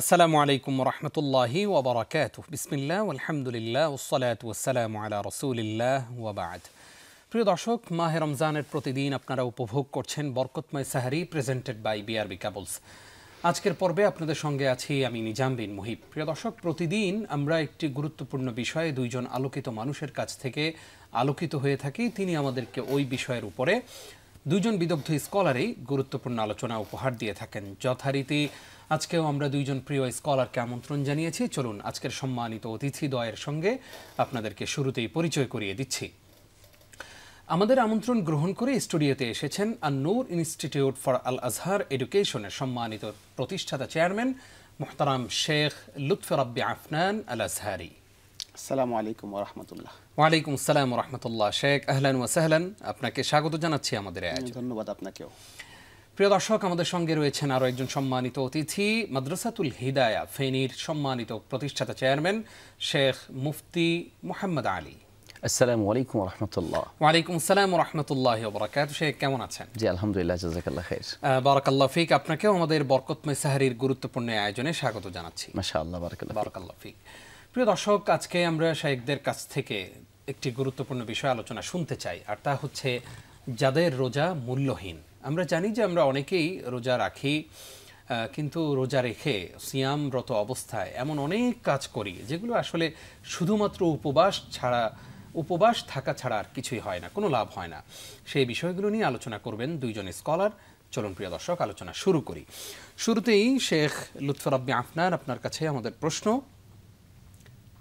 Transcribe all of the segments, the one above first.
আসসালামু আলাইকুম রহমতুল্লাহি ওবরাকাতুহ। বিসমিল্লাহ আলহামদুলিল্লাহ ওসসালাতু ওয়াসসালামু আলা রাসূলিল্লাহ ওয়া বা'দ। প্রিয় দর্শক, মাহে রমজানের প্রতিদিন আপনারা উপভোগ করছেন বরকতময় সাহারি প্রেজেন্টেড বাই বিআরবি কেবলস। আজকের পর্বে আপনাদের সঙ্গে আছি আমি নিজাম বিন মুহিব। প্রিয় দর্শক, প্রতিদিন আমরা একটি গুরুত্বপূর্ণ বিষয়ে দুইজন আলোকিত মানুষের কাছ থেকে আলোকিত হয়ে থাকি। তিনি আমাদেরকে ওই বিষয়ের উপরে দুইজন বিদগ্ধ স্কলারই গুরুত্বপূর্ণ আলোচনা উপহার দিয়ে থাকেন। যথারীতি আজকেও আমরা দুইজন প্রিয় স্কলারকে আমন্ত্রণ জানিয়েছি। চলুন আজকের সম্মানিত অতিথিদ্বয়ের সঙ্গে আপনাদেরকে শুরুতেই পরিচয় করিয়ে দিচ্ছি। আমাদের আমন্ত্রণ গ্রহণ করে স্টুডিওতে এসেছেন আন-নূর ইনস্টিটিউট ফর আল আজহার এডুকেশনের সম্মানিত প্রতিষ্ঠাতা চেয়ারম্যান মুহতারাম শেখ লুৎফর রাব্বি আফনান আল আজহারি। আসসালামু আলাইকুম ওয়া রাহমাতুল্লাহ। ওয়ালাইকুম আসসালাম ওয়া রাহমাতুল্লাহ। শেখ আহলান ওয়া সাহলান, আপনাকে স্বাগত জানাচ্ছি আমাদের আয়োজনে। ধন্যবাদ আপনাকেও। প্রিয় দর্শক, আমাদের সঙ্গে রয়েছেন আরও একজন সম্মানিত অতিথি, মাদ্রাসাতুল হিদায়া ফেনীর সম্মানিত প্রতিষ্ঠাতা চেয়ারম্যান শেখ মুফতি মুহাম্মদ আলী। আসসালামু আলাইকুম ওয়া রাহমাতুল্লাহ। ওয়ালাইকুম আসসালাম ওয়া রাহমাতুল্লাহি ওয়া বারাকাতুহু। শেখ কেমন আছেন? জি আলহামদুলিল্লাহ, জাযাকাল্লাহ খাইর। বারাকাল্লাহু ফিক। আপনাকেও আমাদের বরকতময় সাহারির গুরুত্বপূর্ণ আয়োজনে স্বাগত জানাচ্ছি। মাশাআল্লাহ, বারাকাল্লাহু ফিক। প্রিয় দর্শক, আজকে আমরা শেখদের কাছ থেকে একটি গুরুত্বপূর্ণ বিষয় আলোচনা শুনতে চাই, আর তা হচ্ছে যাদের রোজা মূল্যহীন। আমরা জানি যে আমরা অনেকেই রোজা রাখি, কিন্তু রোজা রেখে সিয়ামরত অবস্থায় এমন অনেক কাজ করি যেগুলো আসলে শুধুমাত্র উপবাস থাকা ছাড়া আর কিছুই হয় না, কোনো লাভ হয় না। সেই বিষয়গুলো নিয়ে আলোচনা করবেন দুইজন স্কলার। চলুন প্রিয় দর্শক, আলোচনা শুরু করি। শুরুতেই শেখ লুৎফর রাব্বি আফনান, আপনার কাছে আমাদের প্রশ্ন,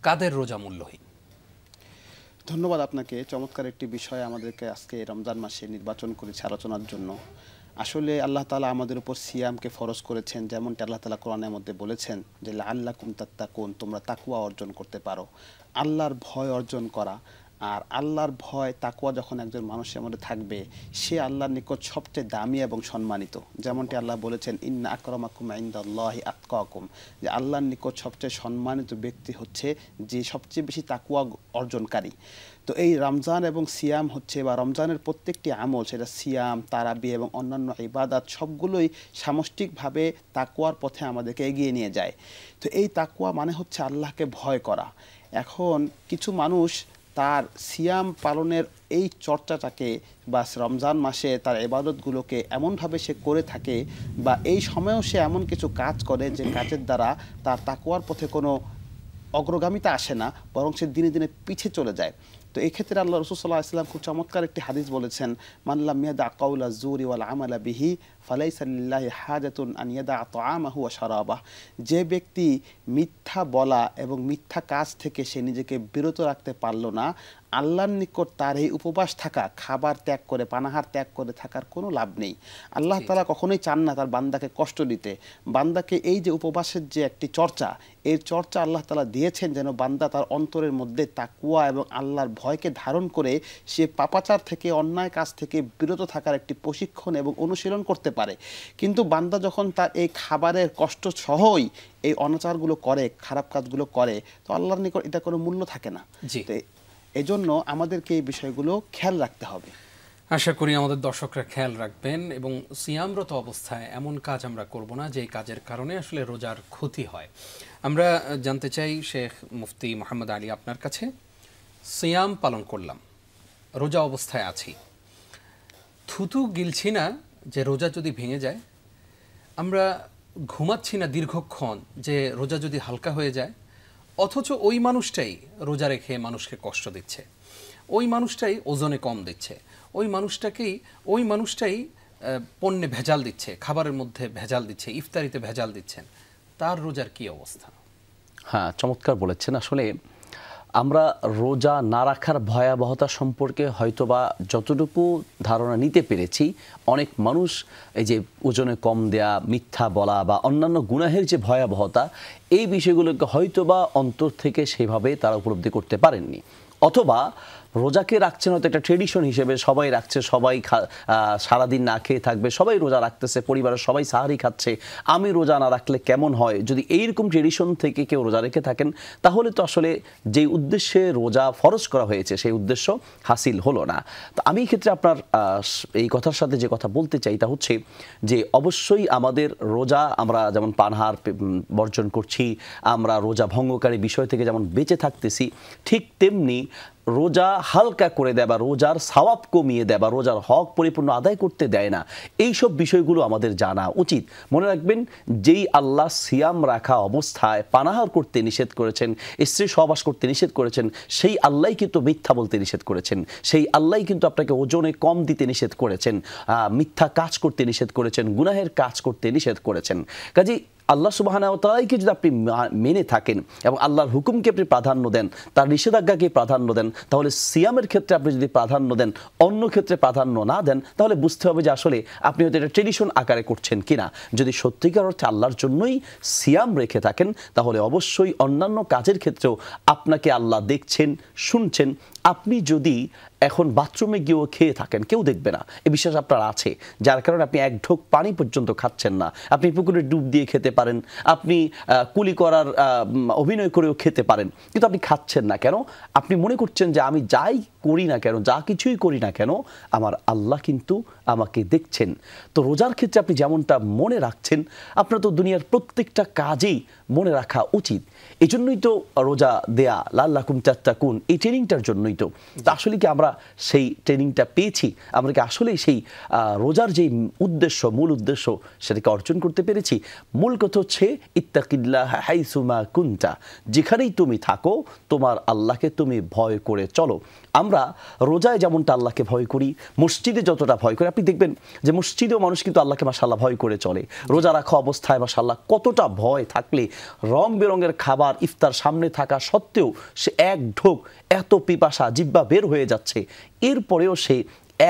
কাদের রোজা মূল্যহীন? ধন্যবাদ আপনাকে। চমৎকার একটি বিষয় আমাদেরকে আজকে রমজান মাসে নির্বাচন করেছে আলোচনার জন্য। আসলে আল্লাহ তাআলা আমাদের উপর সিয়ামকে ফরজ করেছেন, যেমনটি আল্লাহ তাআলা কোরআনের মধ্যে বলেছেন যে লাআল্লাকুম তাত্তাকুন, তোমরা তাকওয়া অর্জন করতে পারো, আল্লাহর ভয় অর্জন করা। আর আল্লাহর ভয় তাকওয়া যখন একজন মানুষের মধ্যে থাকবে, সে আল্লাহর নিকট সবচেয়ে দামি এবং সম্মানিত। যেমনটি আল্লাহ বলেছেন ইন্না আকরামাকুম ইনদাল্লাহি আতকাকুম, যে আল্লাহর নিকট সবচেয়ে সম্মানিত ব্যক্তি হচ্ছে যে সবচেয়ে বেশি তাকওয়া অর্জনকারী। তো এই রমজান এবং সিয়াম হচ্ছে, বা রমজানের প্রত্যেকটি আমল, সেটা সিয়াম, তারাবি এবং অন্যান্য ইবাদাত, সবগুলোই সামষ্টিকভাবে তাকওয়ার পথে আমাদেরকে এগিয়ে নিয়ে যায়। তো এই তাকওয়া মানে হচ্ছে আল্লাহকে ভয় করা। এখন কিছু মানুষ তার সিয়াম পালনের এই চর্চাটাকে বা রমজান মাসে তার ইবাদতগুলোকে এমনভাবে সে করে থাকে, বা এই সময়েও সে এমন কিছু কাজ করে যে কাজের দ্বারা তার তাকওয়ার পথে কোনো অগ্রগামিতা আসে না, বরং সে দিনে দিনে পিছে চলে যায়। তো এই ক্ষেত্রে আল্লাহ রাসূল সাল্লাল্লাহু আলাইহি ওয়াসাল্লাম খুব চমৎকার একটি হাদিস বলেছেন, মান লাম ইয়াদা কাওলা যুরি ওয়াল আমালা বিহি ফালাইসা লিল্লাহি হাজাতুন আন ইয়াদা তাআমাহু ওয়া শারাবাহ। যে ব্যক্তি মিথ্যা বলা এবং মিথ্যা কাজ থেকে সে নিজেকে বিরত রাখতে পারলো না, আল্লাহর নিকট তার এই উপবাস থাকা, খাবার ত্যাগ করে, পানাহার ত্যাগ করে থাকার কোনো লাভ নেই। আল্লাহ তাআলা কখনোই চান না তার বান্দাকে কষ্ট দিতে। বান্দাকে এই যে উপবাসের যে একটি চর্চা, এই চর্চা আল্লাহ তাআলা দিয়েছেন যেন বান্দা তার অন্তরের মধ্যে তাকওয়া এবং আল্লাহর ভয়কে ধারণ করে সে পাপাচার থেকে, অন্যায় কাজ থেকে বিরত থাকার একটি প্রশিক্ষণ এবং অনুশীলন করতে পারে। কিন্তু বান্দা যখন তার এই খাবারের কষ্ট সহই এই অনাচারগুলো করে, খারাপ কাজগুলো করে, তো আল্লাহর নিকট এটা কোনো মূল্য থাকে না। এজন্য আমাদেরকে এই বিষয়গুলো খেয়াল রাখতে হবে। আশা করি আমাদের দর্শকরা খেয়াল রাখবেন, এবং সিয়ামরত অবস্থায় এমন কাজ আমরা করব না যে কাজের কারণে আসলে রোজার ক্ষতি হয়। আমরা জানতে চাই শেখ মুফতি মুহাম্মদ আলী, আপনার কাছে, সিয়াম পালন করলাম, রোজা অবস্থায় আছি, থুতু গিলছি না যে রোজা যদি ভেঙে যায়, আমরা ঘুমাচ্ছি না দীর্ঘক্ষণ যে রোজা যদি হালকা হয়ে যায়, অথচ ওই মানুষটাই রোজা রেখে মানুষকে কষ্ট দিচ্ছে, ওই মানুষটাই ওজনে কম দিচ্ছে, ওই মানুষটাই পণ্যে ভেজাল দিচ্ছে, খাবারের মধ্যে ভেজাল দিচ্ছে, ইফতারিতে ভেজাল দিচ্ছেন, তার রোজার কি অবস্থা? হ্যাঁ, চমৎকার বলেছেন। আসলে আমরা রোজা না রাখার ভয়াবহতা সম্পর্কে হয়তোবা যতটুকু ধারণা নিতে পেরেছি, অনেক মানুষ এই যে ওজনে কম দেয়া, মিথ্যা বলা বা অন্যান্য গুনাহের যে ভয়াবহতা, এই বিষয়গুলোকে হয়তোবা অন্তর থেকে সেভাবে তারা উপলব্ধি করতে পারেননি, অথবা রোজাকে রাখছেন হয়তো একটা ট্রেডিশন হিসেবে, সবাই রাখছে, সবাই সারাদিন না খেয়ে থাকবে, সবাই রোজা রাখতেছে, পরিবারের সবাই সাহারি খাচ্ছে, আমি রোজা না রাখলে কেমন হয়, যদি এইরকম ট্রেডিশন থেকে কেউ রোজা রেখে থাকেন তাহলে তো আসলে যেই উদ্দেশ্যে রোজা ফরজ করা হয়েছে সেই উদ্দেশ্য হাসিল হলো না। তো আমি এই ক্ষেত্রে আপনার এই কথার সাথে যে কথা বলতে চাই তা হচ্ছে যে অবশ্যই আমাদের রোজা, আমরা যেমন পানাহার বর্জন করছি, আমরা রোজা ভঙ্গকারী বিষয় থেকে যেমন বেঁচে থাকতেছি, ঠিক তেমনি রোজা হালকা করে দেয় বা রোজার সওয়াব কমিয়ে দেয় বা রোজার হক পরিপূর্ণ আদায় করতে দেয় না, এই সব বিষয়গুলো আমাদের জানা উচিত। মনে রাখবেন, যেই আল্লাহ সিয়াম রাখা অবস্থায় পানাহার করতে নিষেধ করেছেন, স্ত্রী সহবাস করতে নিষেধ করেছেন, সেই আল্লাহ কিন্তু মিথ্যা বলতে নিষেধ করেছেন, সেই আল্লাহ কিন্তু আপনাকে ওজনে কম দিতে নিষেধ করেছেন, মিথ্যা কাজ করতে নিষেধ করেছেন, গুনাহের কাজ করতে নিষেধ করেছেন। কাজেই আল্লাহ সুবহানাহু ওয়া তাআলাকে যদি আপনি মেনে থাকেন এবং আল্লাহর হুকুমকে আপনি প্রাধান্য দেন, তার নিষেধাজ্ঞাকে প্রাধান্য দেন, তাহলে সিয়ামের ক্ষেত্রে আপনি যদি প্রাধান্য দেন, অন্য ক্ষেত্রে প্রাধান্য না দেন, তাহলে বুঝতে হবে যে আসলে আপনি হয়তো এটা ট্রেডিশন আকারে করছেন কিনা। যদি সত্যিকার অর্থে আল্লাহর জন্যই সিয়াম রেখে থাকেন তাহলে অবশ্যই অন্যান্য কাজের ক্ষেত্রেও আপনাকে আল্লাহ দেখছেন, শুনছেন। আপনি যদি এখন বাথরুমে গিয়েও খেয়ে থাকেন, কেউ দেখবে না, এ বিশ্বাস আপনার আছে, যার কারণে আপনি এক ঢোক পানি পর্যন্ত খাচ্ছেন না। আপনি পুকুরে ডুব দিয়ে খেতে পারেন, আপনি কুলি করার অভিনয় করেও খেতে পারেন, কিন্তু আপনি খাচ্ছেন না কেন? আপনি মনে করছেন যে আমি যাই করি না কেন, যা কিছুই করি না কেন, আমার আল্লাহ কিন্তু আমাকে দেখছেন। তো রোজার ক্ষেত্রে আপনি যেমনটা মনে রাখছেন, আপনার তো দুনিয়ার প্রত্যেকটা কাজেই মনে রাখা উচিত। এই জন্যই তো রোজা দেয়া, লাল্লাকুম তাত্তাকুন, এই ট্রেনিংটার জন্যই তো। আসলে কি আমরা সেই ট্রেনিংটা পেয়েছি? আমরা কি আসলে সেই রোজার যে উদ্দেশ্য, মূল উদ্দেশ্য, সেটাকে অর্জন করতে পেরেছি? মূল কথা হচ্ছে ইত্তাকিল্লাহ হাইসুমা কুনতা, যেখানেই তুমি থাকো তোমার আল্লাহকে তুমি ভয় করে চলো। আমরা রোজায় যেমনটা আল্লাহকে ভয় করি, মসজিদে যতটা ভয় করি, আপনি দেখবেন যে মসজিদেও মানুষ কিন্তু আল্লাহকে মাশাআল্লাহ ভয় করে চলে। রোজা রাখা অবস্থায় মাশাআল্লাহ কতটা ভয় থাকলে, রং বেরঙের খাবার ইফতার সামনে থাকা সত্ত্বেও সে এক ঢোক, এত পিপাসা, জিহ্বা বের হয়ে যাচ্ছে, এরপরেও সে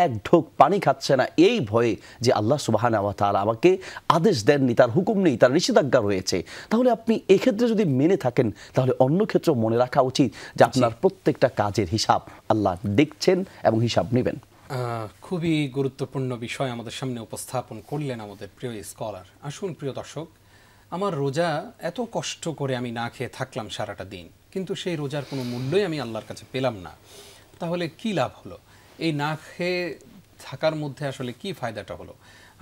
এক ঢোক পানি খাচ্ছে না, এই ভয়ে যে আল্লাহ সুবহানাহু ওয়া তাআলা আমাকে আদেশ দেননি, তার হুকুম নেই, তার নিষেধাজ্ঞা রয়েছে। তাহলে আপনি এক্ষেত্রে যদি মেনে থাকেন তাহলে অন্য ক্ষেত্রেও মনে রাখা উচিত যে আপনার প্রত্যেকটা কাজের হিসাব আল্লাহ দেখছেন এবং হিসাব নেবেন। খুবই গুরুত্বপূর্ণ বিষয় আমাদের সামনে উপস্থাপন করলেন আমাদের প্রিয় স্কলার। আসুন প্রিয় দর্শক, আমার রোজা এত কষ্ট করে আমি না খেয়ে থাকলাম সারাটা দিন, কিন্তু সেই রোজার কোনো মূল্যই আমি আল্লাহর কাছে পেলাম না, তাহলে কি লাভ হলো? এই না খেয়ে থাকার মধ্যে আসলে কি ফায়দাটা হলো?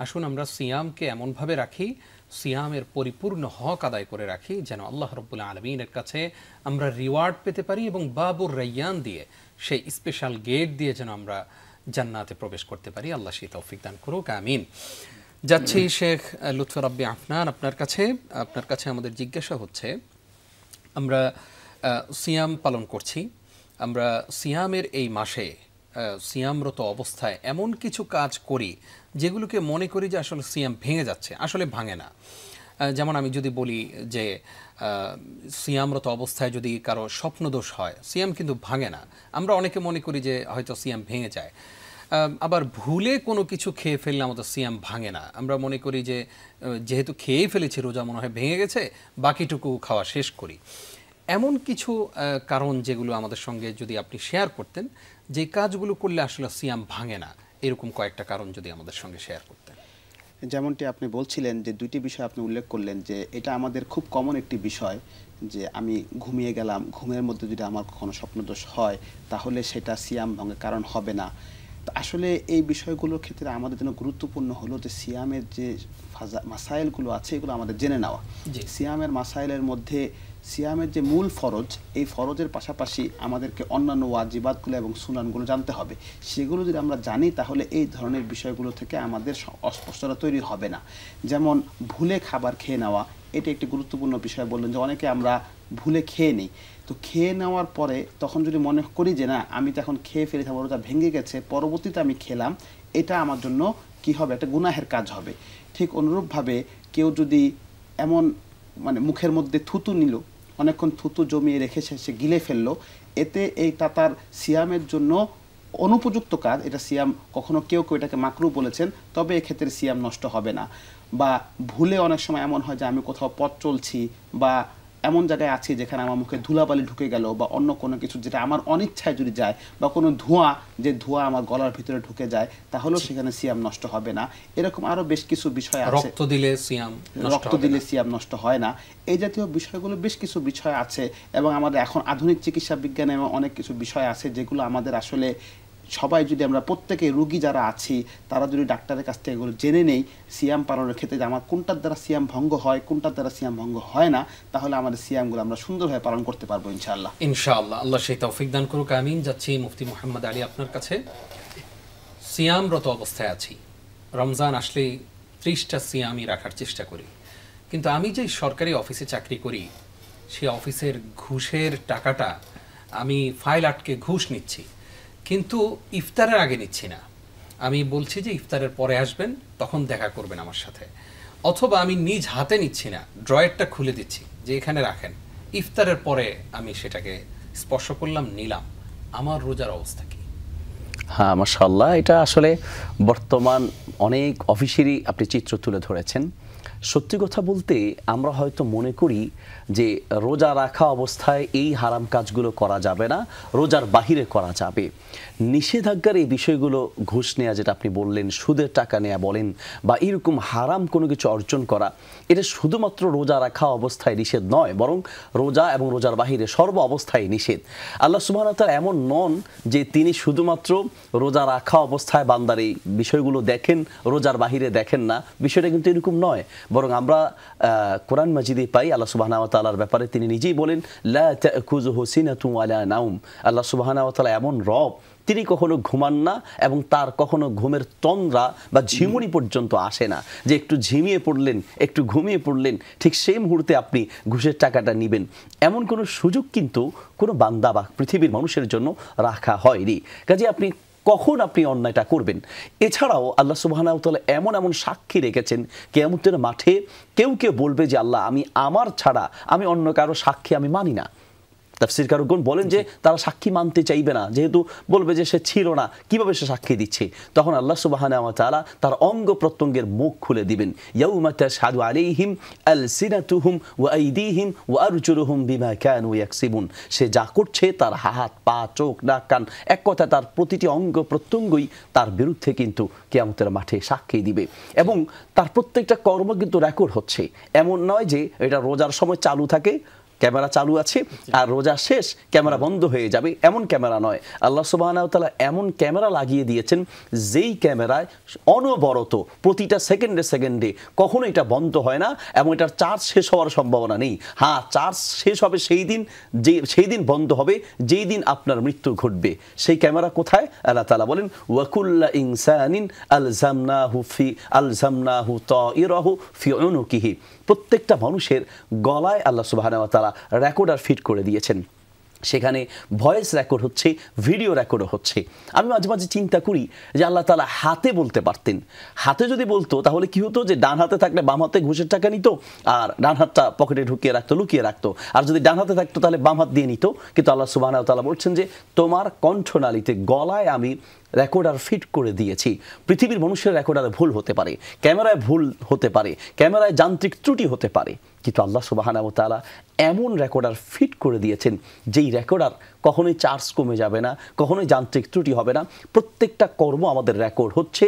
আসুন আমরা সিয়ামকে এমনভাবে রাখি, সিয়ামের পরিপূর্ণ হক আদায় করে রাখি, যেন আল্লাহ রাব্বুল আলামিনের কাছে আমরা রিওয়ার্ড পেতে পারি এবং বাবুর রায়্যান দিয়ে, সেই স্পেশাল গেট দিয়ে যেন আমরা জান্নাতে প্রবেশ করতে পারি। আল্লাহ সেই তৌফিক দান করুক, আমিন। যাচ্ছি শেখ লুৎফর রাব্বি আফনান, আপনার কাছে আমাদের জিজ্ঞাসা হচ্ছে, আমরা সিয়াম পালন করছি, আমরা সিয়ামের এই মাসে সিয়ামরত অবস্থায় এমন কিছু কাজ করি যেগুলোকে মনে করি যে আসলে সিয়াম ভেঙে যাচ্ছে, আসলে ভাঙে না। যেমন আমি যদি বলি যে সিয়ামরত অবস্থায় যদি কারো স্বপ্নদোষ হয়, সিয়াম কিন্তু ভাঙে না। আমরা অনেকে মনে করি যে হয়তো সিয়াম ভেঙে যায়। আবার ভুলে কোনো কিছু খেয়ে ফেললে আমাদের সিয়াম ভাঙে না। আমরা মনে করি যে যেহেতু খেয়েই ফেলেছি, রোজা মনে হয় ভেঙে গেছে, বাকিটুকু খাওয়া শেষ করি। এমন কিছু কারণ যেগুলো আমাদের সঙ্গে যদি আপনি শেয়ার করতেন, যে কাজগুলো করলে আসলে সিয়াম ভাঙে না, এরকম কয়েকটা কারণ যদি আমাদের সঙ্গে শেয়ার করতেন। যেমনটি আপনি বলছিলেন যে দুইটি বিষয় আপনি উল্লেখ করলেন, যে এটা আমাদের খুব কমন একটি বিষয়, যে আমি ঘুমিয়ে গেলাম, ঘুমের মধ্যে যদি আমার কখনো স্বপ্নদোষ হয় তাহলে সেটা সিয়াম ভঙ্গের কারণ হবে না। তো আসলে এই বিষয়গুলোর ক্ষেত্রে আমাদের জন্য গুরুত্বপূর্ণ হলো যে সিয়ামের যে মাসাইলগুলো আছে এগুলো আমাদের জেনে নেওয়া। সিয়ামের মাসাইলের মধ্যে সিয়ামের যে মূল ফরজ, এই ফরজের পাশাপাশি আমাদেরকে অন্যান্য ওয়াজিবাতগুলো এবং সুনানগুলো জানতে হবে। সেগুলো যদি আমরা জানি তাহলে এই ধরনের বিষয়গুলো থেকে আমাদের অস্পষ্টতা তৈরি হবে না। যেমন ভুলে খাবার খেয়ে নেওয়া, এটা একটি গুরুত্বপূর্ণ বিষয় বললেন, যে অনেকে আমরা ভুলে খেয়ে নিই। তো খেয়ে নেওয়ার পরে তখন যদি মনে করি যে না, আমি তো এখন খেয়ে ফেলে থাকবো, রোজা ভেঙে গেছে, পরবর্তীতে আমি খেলাম, এটা আমার জন্য কি হবে, একটা গুনাহের কাজ হবে। ঠিক অনুরূপভাবে কেউ যদি এমন মুখের মধ্যে থুতু নিল, অনেকক্ষণ থুতু জমিয়ে রেখেছে, সে গিলে ফেললো, এতে এইটা তার সিয়ামের জন্য অনুপযুক্ত কাজ। এটা সিয়াম কখনো কেউ এটাকে মাকরু বলেছেন, তবে এক্ষেত্রে সিয়াম নষ্ট হবে না। বা ভুলে অনেক সময় এমন হয় যে আমি কোথাও পথ চলছি বা এমন জায়গায় আছি যেখানে আমার মুখে ধুলাবালি ঢুকে গেল বা অন্য কোনো কিছু যেটা আমার অনিচ্ছায় যদি যায় বা কোনো ধোঁয়া আমার গলার ভিতরে ঢুকে যায়, তাহলেও সেখানে সিয়াম নষ্ট হবে না। এরকম আরো বেশ কিছু বিষয় আছে। রক্ত দিলে সিয়াম নষ্ট হয় না। এই জাতীয় বিষয়গুলো বেশ কিছু বিষয় আছে এবং আমাদের এখন আধুনিক চিকিৎসা বিজ্ঞানে অনেক কিছু বিষয় আছে যেগুলো আমাদের আসলে সবাই যদি আমরা প্রত্যেকে রোগী যারা আছি তারা যদি ডাক্তারের কাছ থেকে এগুলো জেনে নেই সিয়াম পালনের ক্ষেত্রে যে আমার কোনটার দ্বারা সিয়াম ভঙ্গ হয়, কোনটার দ্বারা সিয়াম ভঙ্গ হয় না, তাহলে আমাদের সিয়ামগুলো আমরা সুন্দরভাবে পালন করতে পারবো ইনশাআল্লাহ। আল্লাহ সেই তৌফিক দান করুক, আমিন। যাচ্ছি মুফতি মুহাম্মদ আলী আপনার কাছে। সিয়ামরত অবস্থায় আছি, রমজান আসলে 30টা সিয়ামই রাখার চেষ্টা করি, কিন্তু আমি যে সরকারি অফিসে চাকরি করি সেই অফিসের ঘুষের টাকাটা আমি ফাইল আটকে ঘুষ নিচ্ছি, কিন্তু ইফতারের আগে নিচ্ছি না। আমি বলছি যে ইফতারের পরে আসবেন, তখন দেখা করবেন আমার সাথে, অথবা আমি নিজ হাতে নিচ্ছি না, ড্রয়ারটা খুলে দিচ্ছি যে এখানে রাখেন, ইফতারের পরে আমি সেটাকে স্পর্শ করলাম, নিলাম। আমার রোজার অবস্থা কি? হ্যাঁ, মাশাআল্লাহ, এটা আসলে বর্তমান অনেক অফিসেরই আপনি চিত্র তুলে ধরেছেন। সত্যি কথা বলতে আমরা হয়তো মনে করি যে রোজা রাখা অবস্থায় এই হারাম কাজগুলো করা যাবে না, রোজার বাহিরে করা যাবে। নিষেধাজ্ঞার এই বিষয়গুলো, ঘুষ নেওয়া যেটা আপনি বললেন, সুদের টাকা নেওয়া বলেন, বা এরকম হারাম কোনো কিছু অর্জন করা, এটা শুধুমাত্র রোজা রাখা অবস্থায় নিষেধ নয়, বরং রোজা এবং রোজার বাহিরে সর্ব অবস্থায় নিষেধ। আল্লাহ সুবহানাহু ওয়া তাআলা এমন নন যে তিনি শুধুমাত্র রোজা রাখা অবস্থায় বান্দার এই বিষয়গুলো দেখেন, রোজার বাহিরে দেখেন না। বিষয়টা কিন্তু এরকম নয়, বরং আমরা কোরআন মাজিদে পাই আল্লাহ সুবহানাহু ওয়া তাআলার ব্যাপারে তিনি নিজেই বলেন, লা তা'খুযুহু সিনাতুন ওয়ালা নাওম। আল্লাহ সুবহানাহু ওয়া তাআলা এমন রব, তিনি কখনো ঘুমান না এবং তার কখনো ঘুমের তন্দ্রা বা ঝিমুনি পর্যন্ত আসে না যে একটু ঝিমিয়ে পড়লেন, একটু ঘুমিয়ে পড়লেন, ঠিক সেই মুহূর্তে আপনি ঘুষের টাকাটা নেবেন, এমন কোনো সুযোগ কিন্তু কোনো বান্দা বা পৃথিবীর মানুষের জন্য রাখা হয়নি। কাজে আপনি কখন আপনি অন্যায়টা করবেন। এছাড়াও আল্লাহ সুবহানাহু ওয়া তাআলা এমন এমন সাক্ষী রেখেছেন, কিয়ামতের মাঠে কেউ কেউ বলবে যে আল্লাহ, আমি আমার ছাড়া আমি অন্য কারো সাক্ষী আমি মানি না। তাফসীরকারগণ বলেন যে তারা সাক্ষী মানতে চাইবে না, যেহেতু বলবে যে সে ছিল না, কিভাবে সে সাক্ষী দিচ্ছে। তখন আল্লাহ সুবহানাহু ওয়া তাআলা তার অঙ্গ প্রত্যঙ্গের মুখ খুলে দিবেন। ইয়াউমা তাশহাদু আলাইহিম আলসিনাতুহুম ওয়া আইদিহিম ওয়া আরজুলুহুম বিমা কানু ইয়াকসিবুন। সে যা করছে, তার হাত, পা, চোখ, নাক, কান, এক কথায় তার প্রতিটি অঙ্গ প্রত্যঙ্গই তার বিরুদ্ধে কিন্তু কিয়ামতের মাঠে সাক্ষী দিবে, এবং তার প্রত্যেকটা কর্ম কিন্তু রেকর্ড হচ্ছে। এমন নয় যে এটা রোজার সময় চালু থাকে, ক্যামেরা চালু আছে, আর রোজা শেষ ক্যামেরা বন্ধ হয়ে যাবে, এমন ক্যামেরা নয়। আল্লাহ সুবহানাহু ওয়া তাআলা এমন ক্যামেরা লাগিয়ে দিয়েছেন, যেই ক্যামেরায় অনবরত প্রতিটা সেকেন্ডে সেকেন্ডে কখনো এটা বন্ধ হয় না, এবং এটার চার্জ শেষ হওয়ার সম্ভাবনা নেই। হ্যাঁ, চার্জ শেষ হবে সেই দিন বন্ধ হবে যেই দিন আপনার মৃত্যু ঘটবে। সেই ক্যামেরা কোথায়? আল্লাহ তাআলা বলেন, ওয়া কুল্লা ইনসানিন আলজামনাহু তাইরাহু ফি উনুকিহি। প্রত্যেকটা মানুষের গলায় আল্লাহ সুবহানাহু ওয়া তাআলা রেকর্ডার ফিট করে দিয়েছেন। সেখানে ভয়েস রেকর্ড হচ্ছে, ভিডিও রেকর্ডও হচ্ছে। আমি মাঝে মাঝে চিন্তা করি যে আল্লাহ তাআলা হাতে বলতে পারতেন। হাতে যদি বলতো তাহলে কি হতো, যে ডান হাতে থাকলে বাম হাতে ঘুষের টাকা নিত, আর ডান হাতটা পকেটে ঢুকিয়ে রাখতো, লুকিয়ে রাখতো। আর যদি ডান হাতে থাকতো তাহলে বাম হাত দিয়ে নিত। কিন্তু আল্লাহ সুবহানাহু ওয়া তাআলা বলছেন যে তোমার কণ্ঠনালীতে, গলায় আমি রেকর্ডার ফিট করে দিয়েছি। পৃথিবীর মানুষের রেকর্ডারে ভুল হতে পারে, ক্যামেরায় ভুল হতে পারে, ক্যামেরায় যান্ত্রিক ত্রুটি হতে পারে, কিন্তু আল্লাহ সুবহানাহু ওয়া তাআলা এমন রেকর্ডার ফিট করে দিয়েছেন যেই রেকর্ডার কখনোই চার্জ কমে যাবে না, কখনোই যান্ত্রিক ত্রুটি হবে না। প্রত্যেকটা কর্ম আমাদের রেকর্ড হচ্ছে,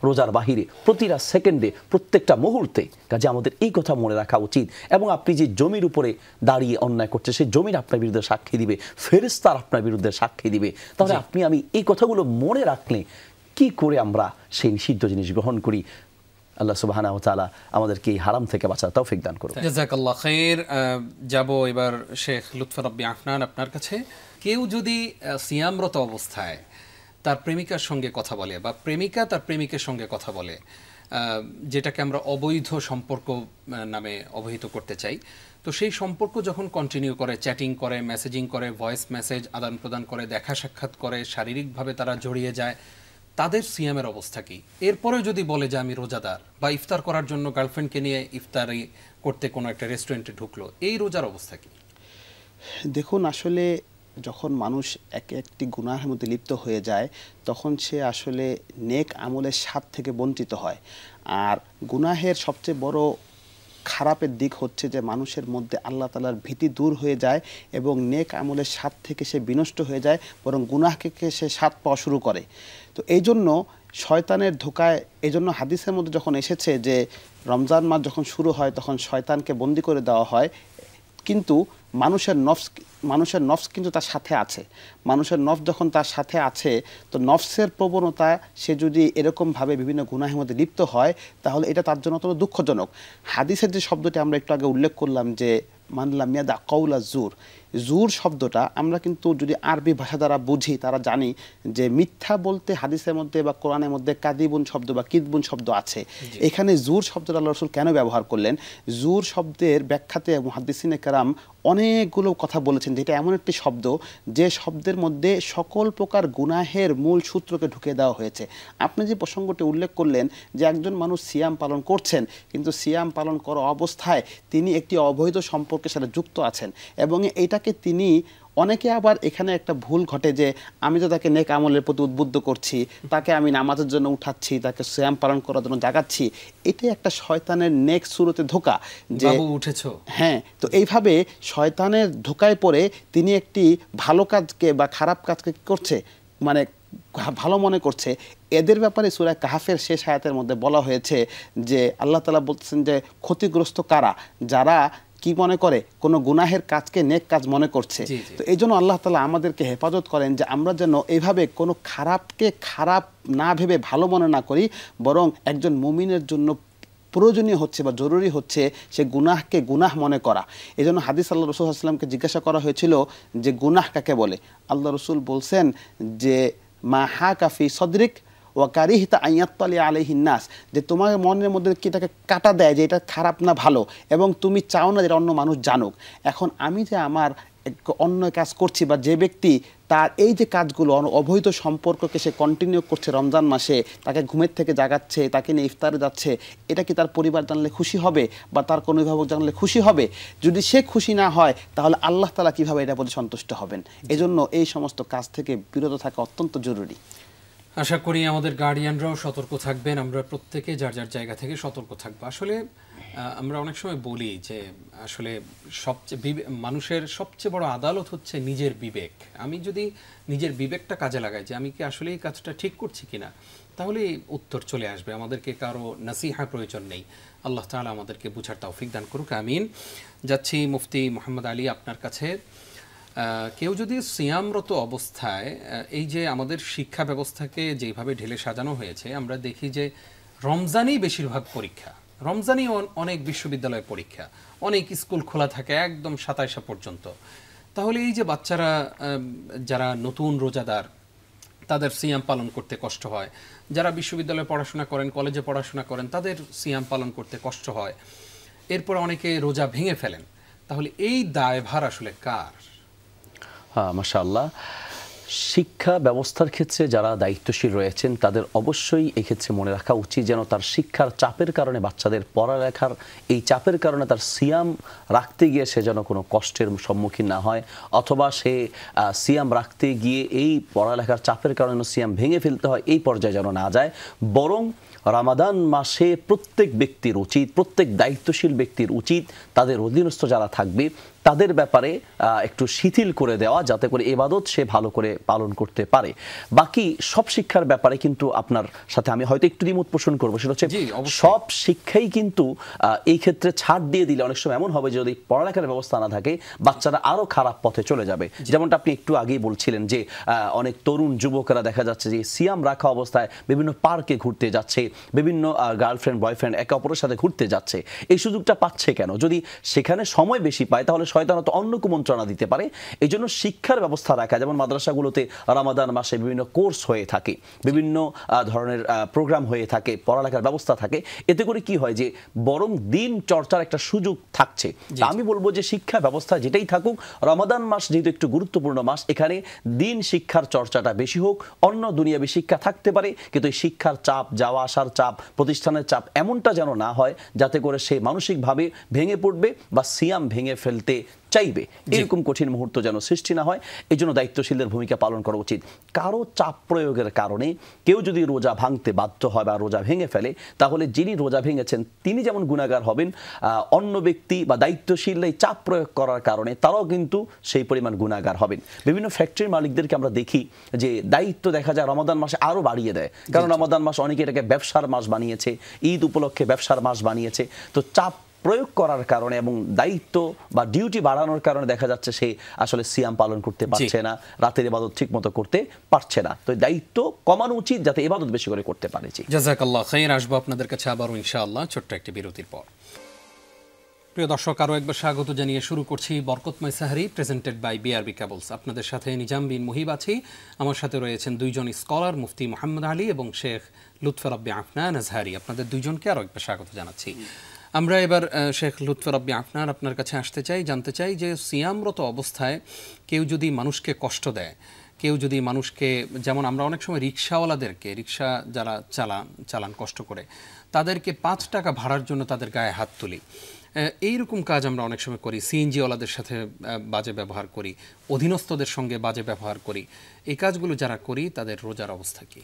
রোজার বাহিরে, প্রতিটা সেকেন্ডে, প্রত্যেকটা মুহূর্তে। কাজে আমাদের এই কথা মনে রাখা উচিত। এবং আপনি যে জমির উপরে দাঁড়িয়ে অন্যায় করছে, সেই জমির আপনার বিরুদ্ধে সাক্ষী দিবে, ফেরেশতারা আপনার বিরুদ্ধে সাক্ষী দিবে। তাহলে আপনি আমি এই কথাগুলো মনে রাখলে কি করে আমরা সেই নিষিদ্ধ জিনিস গ্রহণ করি? আল্লাহ সুবহানাহু ওয়া তাআলা আমাদেরকে এই হারাম থেকে বাঁচার তৌফিক দান করুন। জাযাকাল্লাহ খাইর। যাব এবার শেখ লুৎফর রাব্বি আফনান আপনার কাছে। কেউ যদি সিয়ামরত অবস্থায় তার প্রেমিকার সঙ্গে কথা বলে, বা প্রেমিকা তার প্রেমিকের সঙ্গে কথা বলে, যেটাকে আমরা অবৈধ সম্পর্ক নামে অবহিত করতে চাই, তো সেই সম্পর্ক যখন কন্টিনিউ করে, চ্যাটিং করে, মেসেজিং করে, ভয়েস মেসেজ আদান প্রদান করে, দেখা সাক্ষাৎ করে, শারীরিকভাবে তারা জড়িয়ে যায়, তাদের সিয়ামের অবস্থা কি? এরপরে যদি বলে যে আমি রোজাদার, বা ইফতার করার জন্য গার্লফ্রেন্ডকে নিয়ে ইফতারি করতে কোনো একটা রেস্টুরেন্টে ঢুকলো, এই রোজার অবস্থা কি? দেখুন, আসলে যখন মানুষ একটি গুনাহের মধ্যে লিপ্ত হয়ে যায়, তখন সে আসলে নেক আমলের স্বাদ থেকে বঞ্চিত হয়। আর গুনাহের সবচেয়ে বড় খারাপের দিক হচ্ছে যে মানুষের মধ্যে আল্লাহ তাআলার ভীতি দূর হয়ে যায় এবং নেক আমলের স্বাদ থেকে সে বিনষ্ট হয়ে যায়, বরং গুনাহকে সে স্বাদ পাওয়া শুরু করে। তো এই জন্য শয়তানের ধোকায়, এই জন্য হাদিসের মধ্যে যখন এসেছে যে রমজান মাস যখন শুরু হয় তখন শয়তানকে বন্দি করে দেওয়া হয়, কিন্তু মানুষের নফস কিন্তু তার সাথে আছে। মানুষের নফস যখন তার সাথে আছে, তো নফসের প্রবণতা সে যদি এরকমভাবে বিভিন্ন গুনাহের মধ্যে লিপ্ত হয়, তাহলে এটা তার জন্য অত্যন্ত দুঃখজনক। হাদিসের যে শব্দটি আমরা একটু আগে উল্লেখ করলাম যে মানলাম ইয়াদা কওলা জুর, জুর শব্দটা আমরা কিন্তু যদি আরবি ভাষা দ্বারা বুঝি, তারা জানি যে মিথ্যা বলতে হাদিসের মধ্যে বা কোরআনের মধ্যে কাদিবুন শব্দ বা কিদবুন শব্দ আছে। এখানে জুর শব্দটা আল্লাহ রাসূল কেন ব্যবহার করলেন? জুর শব্দের ব্যাখ্যাতে মুহাদ্দিসিনে কেরাম অনেকগুলো কথা বলেছেন, যেটা এমন একটি শব্দ যে শব্দের মধ্যে সকল প্রকার গুনাহের মূল সূত্রকে ঢুকিয়ে দেওয়া হয়েছে। আপনি যে প্রসঙ্গটি উল্লেখ করলেন যে একজন মানুষ সিয়াম পালন করছেন, কিন্তু সিয়াম পালন করা অবস্থায় তিনি একটি অবৈধ সম্পর্কের সাথে যুক্ত আছেন, এবং এইটাকে তিনি, অনেকে আবার এখানে একটা ভুল ঘটে যে আমি তো তাকে নেক আমলের প্রতি উদ্বুদ্ধ করছি, তাকে আমি নামাজের জন্য উঠাচ্ছি, তাকে সিয়াম পালন করার জন্য জাগাচ্ছি, এটাই একটা শয়তানের নেক সুরতে ধোঁকা যে উঠেছো। হ্যাঁ, তো এইভাবে শয়তানের ধোঁকায় পড়ে তিনি একটি ভালো কাজকে বা খারাপ কাজকে কি করছে, মানে ভালো মনে করছে। এদের ব্যাপারে সূরা কাহফের শেষ আয়াতের মধ্যে বলা হয়েছে যে আল্লাহ তাআলা বলছেন যে ক্ষতিগ্রস্ত কারা, যারা কি মনে করে কোনো গুনাহের কাজকে নেক কাজ মনে করছে। তো এই জন্য আল্লাহ তাআলা আমাদেরকে হেফাজত করেন যে আমরা যেন এইভাবে কোনো খারাপকে খারাপ না ভেবে ভালো মনে না করি, বরং একজন মুমিনের জন্য প্রয়োজনীয় হচ্ছে বা জরুরি হচ্ছে সে গুনাহকে গুনাহ মনে করা। এই জন্য হাদিস আল্লাহ রাসূল সাল্লাল্লাহু আলাইহি ওয়াসাল্লামকে জিজ্ঞাসা করা হয়েছিল যে গুনাহ কাকে বলে। আল্লাহ রাসূল বলছেন যে মা হাকা ফি সদরিক ওয়া কারিহতা আন ইয়াত্তালি আলাইহিন নাস, যে তোমার মনের মধ্যে কি এটাকে কাটা দেয় যে এটা খারাপ না ভালো, এবং তুমি চাও না যে অন্য মানুষ জানুক। এখন আমি যে আমার অন্য কাজ করছি, বা যে ব্যক্তি তার এই যে কাজগুলো অবৈধ সম্পর্ককে সে কন্টিনিউ করছে রমজান মাসে, তাকে ঘুমের থেকে জাগাচ্ছে, তাকে নিয়ে ইফতারে যাচ্ছে, এটা কি তার পরিবার জানলে খুশি হবে বা তার কোনো অভিভাবক জানলে খুশি হবে? যদি সে খুশি না হয়, তাহলে আল্লাহ তাআলা কিভাবে এটা প্রতি সন্তুষ্ট হবেন? এজন্য এই সমস্ত কাজ থেকে বিরত থাকা অত্যন্ত জরুরি। আশা করি আমাদের গার্ডিয়ানরাও সতর্ক থাকবেন, আমরা প্রত্যেকে যার যার জায়গা থেকে সতর্ক থাকবো। আসলে আমরা অনেক সময় বলি যে আসলে মানুষের সবচেয়ে বড় আদালত হচ্ছে নিজের বিবেক। আমি যদি নিজের বিবেকটা কাজে লাগাই যে আমি কি আসলে এই কাজটা ঠিক করছি কিনা, তাহলে উত্তর চলে আসবে, আমাদেরকে কারো নাসিহা প্রয়োজন নেই। আল্লাহ তাআলা আমাদেরকে বুঝার তৌফিক দান করুক, আমিন। যাচ্ছি মুফতি মোহাম্মদ আলী আপনার কাছে। কেউ যদি সিয়ামরত অবস্থায়, এই যে আমাদের শিক্ষা ব্যবস্থাকে যেভাবে ঢেলে সাজানো হয়েছে, আমরা দেখি যে রমজানেই বেশিরভাগ পরীক্ষা, রমজানই অনেক বিশ্ববিদ্যালয় পরীক্ষা, অনেক স্কুল খোলা থাকে একদম 27 পর্যন্ত। তাহলে এই যে বাচ্চারা যারা নতুন রোজাদার, তাদের সিয়াম পালন করতে কষ্ট হয়, যারা বিশ্ববিদ্যালয়ে পড়াশোনা করেন, কলেজে পড়াশোনা করেন, তাদের সিয়াম পালন করতে কষ্ট হয়, এরপর অনেকে রোজা ভেঙে ফেলেন, তাহলে এই দায়ভার আসলে কার? হ্যাঁ, মাশাআল্লাহ। শিক্ষা ব্যবস্থার ক্ষেত্রে যারা দায়িত্বশীল রয়েছেন তাদের অবশ্যই এক্ষেত্রে মনে রাখা উচিত যেন তার শিক্ষার চাপের কারণে, বাচ্চাদের পড়ালেখার এই চাপের কারণে তার সিয়াম রাখতে গিয়ে সে যেন কোনো কষ্টের সম্মুখীন না হয়, অথবা সে সিয়াম রাখতে গিয়ে এই পড়ালেখার চাপের কারণে সিয়াম ভেঙে ফেলতে হয়, এই পর্যায়ে যেন না যায়। বরং রমাদান মাসে প্রত্যেক ব্যক্তির উচিত, প্রত্যেক দায়িত্বশীল ব্যক্তির উচিত তাদের অধীনস্থ যারা থাকবে তাদের ব্যাপারে একটু শিথিল করে দেওয়া, যাতে করে ইবাদত সে ভালো করে পালন করতে পারে। বাকি সব শিক্ষার ব্যাপারে কিন্তু আপনার সাথে আমি হয়তো একটু দ্বিমত পোষণ করবো, সেটা হচ্ছে সব শিক্ষাই কিন্তু এই ক্ষেত্রে ছাড় দিয়ে দিলে অনেক সময় এমন হবে যদি পড়ালেখার ব্যবস্থা না থাকে, বাচ্চারা আরো খারাপ পথে চলে যাবে। যেমনটা আপনি একটু আগেই বলছিলেন যে অনেক তরুণ যুবকেরা দেখা যাচ্ছে যে সিয়াম রাখা অবস্থায় বিভিন্ন পার্কে ঘুরতে যাচ্ছে, বিভিন্ন গার্লফ্রেন্ড বয়ফ্রেন্ড একে অপরের সাথে ঘুরতে যাচ্ছে। এই সুযোগটা পাচ্ছে কেন? যদি সেখানে সময় বেশি পায় তাহলে শয়তান তো অন্য কুমন্ত্রণা দিতে পারে। এই জন্য শিক্ষার ব্যবস্থা রাখা, যেমন মাদ্রাসাগুলোতে রমাদান মাসে বিভিন্ন কোর্স হয়ে থাকে, বিভিন্ন ধরনের প্রোগ্রাম হয়ে থাকে, পড়ালেখার ব্যবস্থা থাকে, এতে করে কি হয় যে বরং দিন চর্চার একটা সুযোগ থাকছে। আমি বলবো যে শিক্ষা ব্যবস্থা যেটাই থাকুক, রমাদান মাস যেহেতু একটু গুরুত্বপূর্ণ মাস, এখানে দিন শিক্ষার চর্চাটা বেশি হোক। অন্য দুনিয়াবী শিক্ষা থাকতে পারে, কিন্তু এই শিক্ষার চাপ, যাওয়া আসার চাপ, প্রতিষ্ঠানের চাপ এমনটা যেন না হয় যাতে করে সে মানসিকভাবে ভেঙে পড়বে বা সিয়াম ভেঙে ফেলতে চাইবে, এরকম কঠিন মুহূর্ত যেন সৃষ্টি না হয়। এই জন্য দায়িত্বশীলদের ভূমিকা পালন করা উচিত। কারো চাপ প্রয়োগের কারণে কেউ যদি রোজা ভাঙতে বাধ্য হয় বা রোজা ভেঙে ফেলে, তাহলে যিনি রোজা ভেঙেছেন তিনি যেমন গুনাহগার হবেন, অন্য ব্যক্তি বা দায়িত্বশীল এই চাপ প্রয়োগ করার কারণে তারাও কিন্তু সেই পরিমাণ গুনাহগার হবেন। বিভিন্ন ফ্যাক্টরির মালিকদেরকে আমরা দেখি যে দায়িত্ব দেখা যায় রমাদান মাসে আরো বাড়িয়ে দেয়, কারণ রমাদান মাস অনেকে এটাকে ব্যবসার মাস বানিয়েছে, ঈদ উপলক্ষে ব্যবসার মাস বানিয়েছে। তো চাপ প্রয়োগ করার কারণে এবং দায়িত্ব বা ডিউটি বাড়ানোর কারণে দেখা যাচ্ছে সে আসলে সিয়াম পালন করতে পারছে না, রাতের ইবাদত ঠিক মতো করতে পারছে না। তো দায়িত্ব কমানো উচিত যাতে ইবাদত বেশি করে করতে পারে। জাযাকাল্লাহ খাইর। আসবো আপনাদের কাছে আবারও ইনশাআল্লাহ ছোট্ট একটি বিরতির পর। প্রিয় দর্শক, আরও একবার স্বাগত জানিয়ে শুরু করছি বরকতময় সাহরি, প্রেজেন্টেড বাই বিআরবি কেবলস। আপনাদের সাথে নিজাম বিন মুহিব আছি। আমার সাথে রয়েছেন দুইজন স্কলার, মুফতি মোহাম্মদ আলী এবং শেখ লুৎফর রব্বি আফনান আজহারি। আপনাদের দুইজনকে আরও একবার স্বাগত জানাচ্ছি। আমরা এবার শেখ লুৎফর রব্বি আফনান আপনার কাছে আসতে চাই, জানতে চাই যে সিয়ামরত অবস্থায় কেউ যদি মানুষকে কষ্ট দেয়, কেউ যদি মানুষকে, যেমন আমরা অনেক সময় রিক্সাওয়ালাদেরকে, রিক্সা যারা চালান কষ্ট করে, তাদেরকে 5 টাকা ভাড়ার জন্য তাদের গায়ে হাত তুলি, এইরকম কাজ আমরা অনেক সময় করি। সিএনজিওয়ালাদের সাথে বাজে ব্যবহার করি, অধীনস্থদের সঙ্গে বাজে ব্যবহার করি। এই কাজগুলো যারা করি তাদের রোজার অবস্থা কী?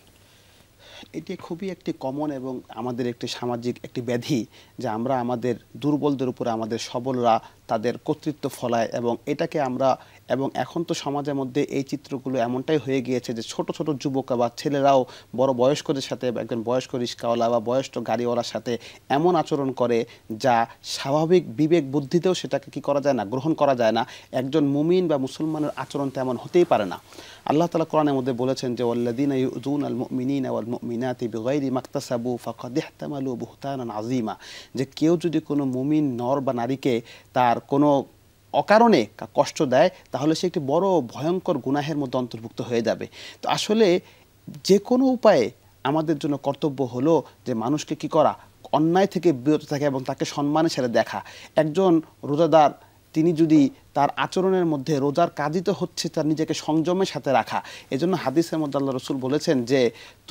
এটি খুবই একটি কমন এবং আমাদের একটি সামাজিক একটি ব্যাধি, যে আমরা আমাদের দুর্বলদের উপরে আমাদের সবলরা তাদের কর্তৃত্ব ফলায়, এবং এটাকে আমরা, এবং এখন তো সমাজের মধ্যে এই চিত্রগুলো এমনটাই হয়ে গিয়েছে যে ছোট ছোট যুবক বা ছেলেরাও বড় বয়স্কদের সাথে, একজন বয়স্ক রিক্সাওয়ালা বা বয়স্ক গাড়িওয়ালার সাথে এমন আচরণ করে যা স্বাভাবিক বিবেক বুদ্ধিতেও সেটাকে কি করা যায় না, গ্রহণ করা যায় না। একজন মুমিন বা মুসলমানের আচরণ তেমন হতেই পারে না। আল্লাহ তাআলা কোরআনের মধ্যে বলেছেন যে ওয়াল্লাযীনা ইউযুনাল মুমিনিনা ওয়াল মুমিনাতি বিগাইরি মাকতাসাবু ফাকাদ ইহতামালু বুহতানান আযীমা, যে কেউ যদি কোনো মুমিন নর বা নারীকে তার কোনো অকারণে কষ্ট দেয়, তাহলে সে একটি বড় ভয়ঙ্কর গুনাহের মধ্যে অন্তর্ভুক্ত হয়ে যাবে। তো আসলে যে কোনো উপায়ে আমাদের জন্য কর্তব্য হলো যে মানুষকে কি করা, অন্যায় থেকে বিরত থাকা এবং তাকে সম্মানের সাথে দেখা। একজন রোজাদার তিনি যদি তার আচরণের মধ্যে, রোজার কাজই তো হচ্ছে তার নিজেকে সংযমের সাথে রাখা। এজন্য হাদিসের মধ্যে আল্লাহ রাসূল বলেছেন যে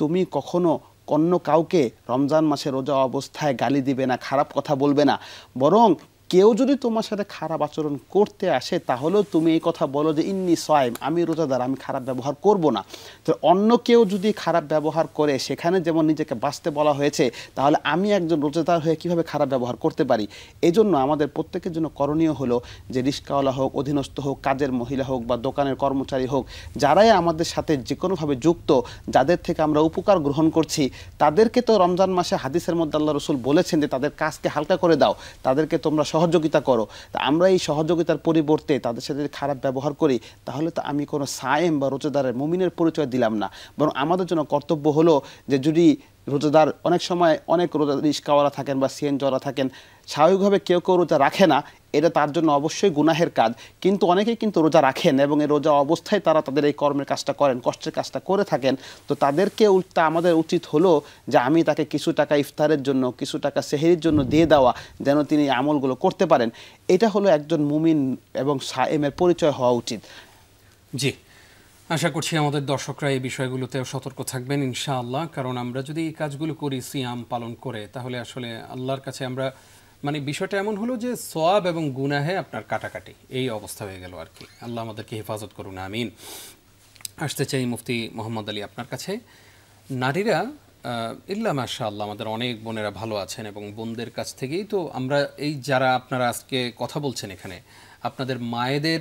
তুমি কখনো অন্য কাউকে রমজান মাসে রোজা অবস্থায় গালি দিবে না, খারাপ কথা বলবে না, বরং কেউ যদি তোমার সাথে খারাপ আচরণ করতে আসে তাহলেও তুমি এই কথা বলো যে ইন্নী সাইম, আমি রোজাদার, আমি খারাপ ব্যবহার করব না। তো অন্য কেউ যদি খারাপ ব্যবহার করে, সেখানে যেমন নিজেকে বাঁচতে বলা হয়েছে, তাহলে আমি একজন রোজাদার হয়ে কিভাবে খারাপ ব্যবহার করতে পারি? এই জন্য আমাদের প্রত্যেকের জন্য করণীয় হলো যে রিক্সাওয়ালা হোক, অধীনস্থ হোক, কাজের মহিলা হোক বা দোকানের কর্মচারী হোক, যারাই আমাদের সাথে যে কোনোভাবে যুক্ত, যাদের থেকে আমরা উপকার গ্রহণ করছি, তাদেরকে তো রমজান মাসে হাদিসের মধ্যে আল্লাহ রাসূল বলেছেন যে তাদের কাজকে হালকা করে দাও, তাদেরকে তোমরা সহযোগিতা করো। তা আমরা এই সহযোগিতার পরিবর্তে তাদের সাথে যদি খারাপ ব্যবহার করি, তাহলে তো আমি কোনো সায়েম বা রোজাদারের মুমিনের পরিচয় দিলাম না। বরং আমাদের জন্য কর্তব্য হলো যে যদি রোজাদার, অনেক সময় অনেক রোজা রিক্সাওয়ালা থাকেন বা সিএনজিওয়ালা থাকেন, স্বাভাবিকভাবে কেউ কেউ রোজা রাখে না, এটা তার জন্য অবশ্যই গুনাহের কাজ, কিন্তু অনেকেই কিন্তু রোজা রাখেন এবং এই রোজা অবস্থায় তারা তাদের এই কর্মের কাজটা করেন, কষ্টের কাজটা করে থাকেন। তো তাদেরকে উল্টা আমাদের উচিত হলো যে আমি তাকে কিছু টাকা ইফতারের জন্য, কিছু টাকা সেহরির জন্য দিয়ে দেওয়া, যেন তিনি আমলগুলো করতে পারেন। এটা হলো একজন মুমিন এবং সায়েমের পরিচয় হওয়া উচিত। জি, আশা করছি আমাদের দর্শকরা এই বিষয়গুলোতেও সতর্ক থাকবেন ইনশাআল্লাহ। কারণ আমরা যদি এই কাজগুলো করি সিয়াম পালন করে, তাহলে আসলে আল্লাহর কাছে আমরা, মানে বিষয়টা এমন হলো যে সওয়াব এবং গুনাহে আপনার কাটাকাটি, এই অবস্থা হয়ে গেল আর কি। আল্লাহ আমাদেরকে হেফাজত করুন, আমিন। আসতে চাই মুফতি মোহাম্মদ আলী আপনার কাছে। নারীরা ইল্লা মাশাআল্লাহ আমাদের অনেক বোনেরা ভালো আছেন, এবং বোনদের কাছ থেকেই তো আমরা এই যারা আপনারা আজকে কথা বলছেন এখানে, আপনাদের মায়েদের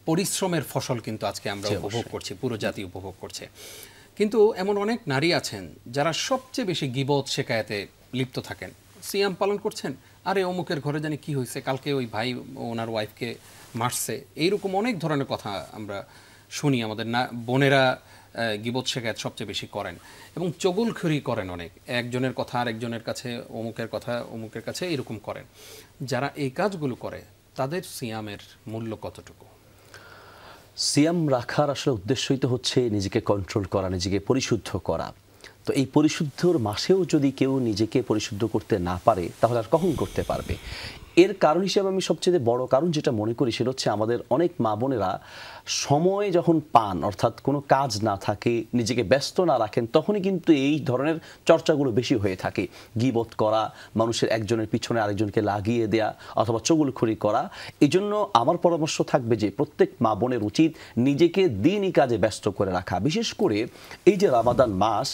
পরিশ্রমের ফসল কিন্তু আজকে আমরা উপভোগ করছি, পুরো জাতি উপভোগ করছে। কিন্তু এমন অনেক নারী আছেন যারা সবচেয়ে বেশি গীবত শেকায়েতে লিপ্ত থাকেন। সিয়াম পালন করছেন, আরে অমুকের ঘরে জানি কি হয়েছে, কালকে ওই ভাই ওনার ওয়াইফকে মারছে, এইরকম অনেক ধরনের কথা আমরা শুনি। আমাদের না বোনেরা গীবত শেকায়েত সবচেয়ে বেশি করেন এবং চগলখড়ি করেন অনেক, একজনের কথা আরেকজনের কাছে, অমুকের কথা অমুকের কাছে, এরকম করেন। যারা এই কাজগুলো করে তাদের সিয়ামের মূল্য কতটুকু? সিয়াম রাখার আসলে উদ্দেশ্যই তো হচ্ছে নিজেকে কন্ট্রোল করা, নিজেকে পরিশুদ্ধ করা। তো এই পরিশুদ্ধর মাসেও যদি কেউ নিজেকে পরিশুদ্ধ করতে না পারে, তাহলে আর কখন করতে পারবে? এর কারণ হিসেবে আমি সবচেয়ে বড় কারণ যেটা মনে করি সেটা হচ্ছে আমাদের অনেক মা বোনেরা সময় যখন পান, অর্থাৎ কোনো কাজ না থাকে, নিজেকে ব্যস্ত না রাখেন, তখনই কিন্তু এই ধরনের চর্চাগুলো বেশি হয়ে থাকে। গীবত করা, মানুষের একজনের পিছনে আরেকজনকে লাগিয়ে দেয়া অথবা চুগলখড়ি করা। এই জন্য আমার পরামর্শ থাকবে যে প্রত্যেক মা বোনের উচিত নিজেকে দিনই কাজে ব্যস্ত করে রাখা। বিশেষ করে এই যে রমাদান মাস,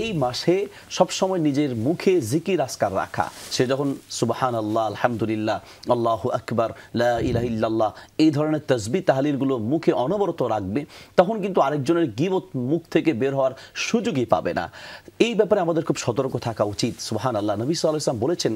এই মাসে সবসময় নিজের মুখে জিকির আজকার রাখা। সে যখন সুবহানাল্লাহ, আলহামদুলিল্লাহ, আল্লাহু আকবার, লা ইলাহা ইল্লাল্লাহ এই ধরনের তাসবিহ তাহলিলগুলো মুখে অনবরত রাখবে, তখন কিন্তু আরেকজনের গীবত মুখ থেকে বের হওয়ার সুযোগই পাবে না। এই ব্যাপারে আমাদের খুব সতর্ক থাকা উচিত। সুবহানাল্লাহ, নবী সাল্লাল্লাহু আলাইহি ওয়াসাল্লাম বলেছেন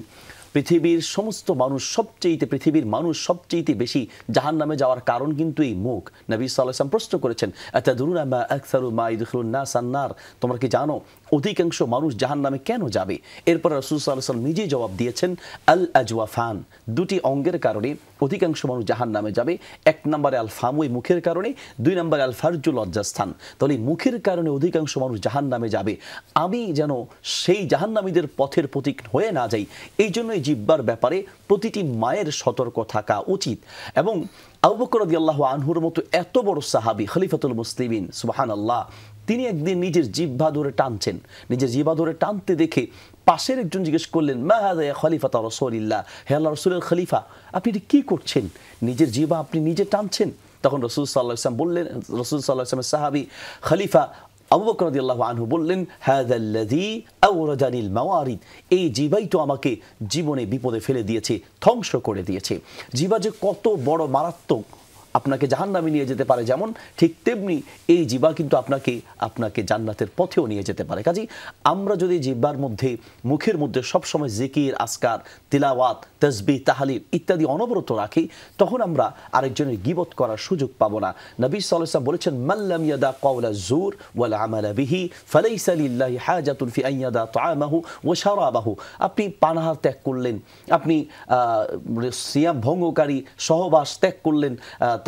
পৃথিবীর মানুষ সবচেয়ে বেশি জাহান্নামে যাওয়ার কারণ কিন্তু এই মুখ। নবী সাল্লাল্লাহু আলাইহি ওয়াসাল্লাম প্রশ্ন করেছেন, আতাদরুনা মা আকসারু মা ইদখুলুন নাস আন-নার, তোমরা কি জানো অধিকাংশ মানুষ জাহান্নামে কেন যাবে? এরপর রাসূল সাল্লাল্লাহু আলাইহি ওয়াসাল্লাম নিজেই জবাব দিয়েছেন, আল আজওয়াফান, দুটি অঙ্গের কারণে অধিকাংশ মানুষ জাহান্নামে যাবে। এক নম্বরে আল ফামু, মুখের কারণে, দুই নম্বরে আল ফারজু, লজ্জাস্থান। তাহলে মুখের কারণে অধিকাংশ মানুষ জাহান্নামে যাবে। আমি যেন সেই জাহান্নামীদের পথের প্রতীক হয়ে না যাই, এই জন্য জিহ্বার ব্যাপারে প্রতিটি মায়ের সতর্ক থাকা উচিত। এবং আবু বকর রাদিয়াল্লাহু আনহুর মতো এত বড় সাহাবী, খলিফাতুল মুসলিমিন, সুবহানাল্লাহ, তিনি একদিন নিজের জিহ্বা ধরে টানছেন। নিজের জিহ্বা ধরে টানতে দেখে পাশের একজন জিজ্ঞেস করলেন, মা হাযা ইয়া খলিফাতা রাসূলিল্লাহ, হে আল্লাহর রাসূলের খলিফা, আপনি এটা কি করছেন? নিজের জিহ্বা আপনি নিজে টানছেন। তখন রাসূল সাল্লাল্লাহু আলাইহি ওয়াসাল্লাম বললেন, রাসূল সাল্লাল্লাহু আলাইহি ওয়াসাল্লামের সাহাবী খলিফা আবু বকর রাদিয়াল্লাহু আনহু বললেন, হাযাল্লাযী আওরাদানিল মাওয়ারিদ, এই জিহ্বাই তো আমাকে জীবনে বিপদে ফেলে দিয়েছে, ধ্বংস করে দিয়েছে। জিহ্বা যে কত বড় মারাত্মক, আপনাকে জাহান্নামে নিয়ে যেতে পারে যেমন, ঠিক তেমনি এই জিহ্বা কিন্তু আপনাকে জান্নাতের পথেও নিয়ে যেতে পারে। কাজেই আমরা যদি জিহ্বার মধ্যে, মুখের মধ্যে সবসময় জিকির, আসকার, তিলাওয়াত, তাসবিহ, তাহলিল ইত্যাদি অনবরত রাখি, তখন আমরা আরেকজনের গীবত করার সুযোগ পাবো না। নবী সাল্লাল্লাহু আলাইহি ওয়াসাল্লাম বলেছেন, মান লাম ইয়াদা কাওলা যুর ওয়াল আমালা বিহি ফালাইসা লিল্লাহি হাজাতুন ফি আন ইয়াদা তাআমাহু ওয়া শারাবাহু। আপনি পানাহার ত্যাগ করলেন, আপনি সিয়াম ভঙ্গকারী সহবাস ত্যাগ করলেন,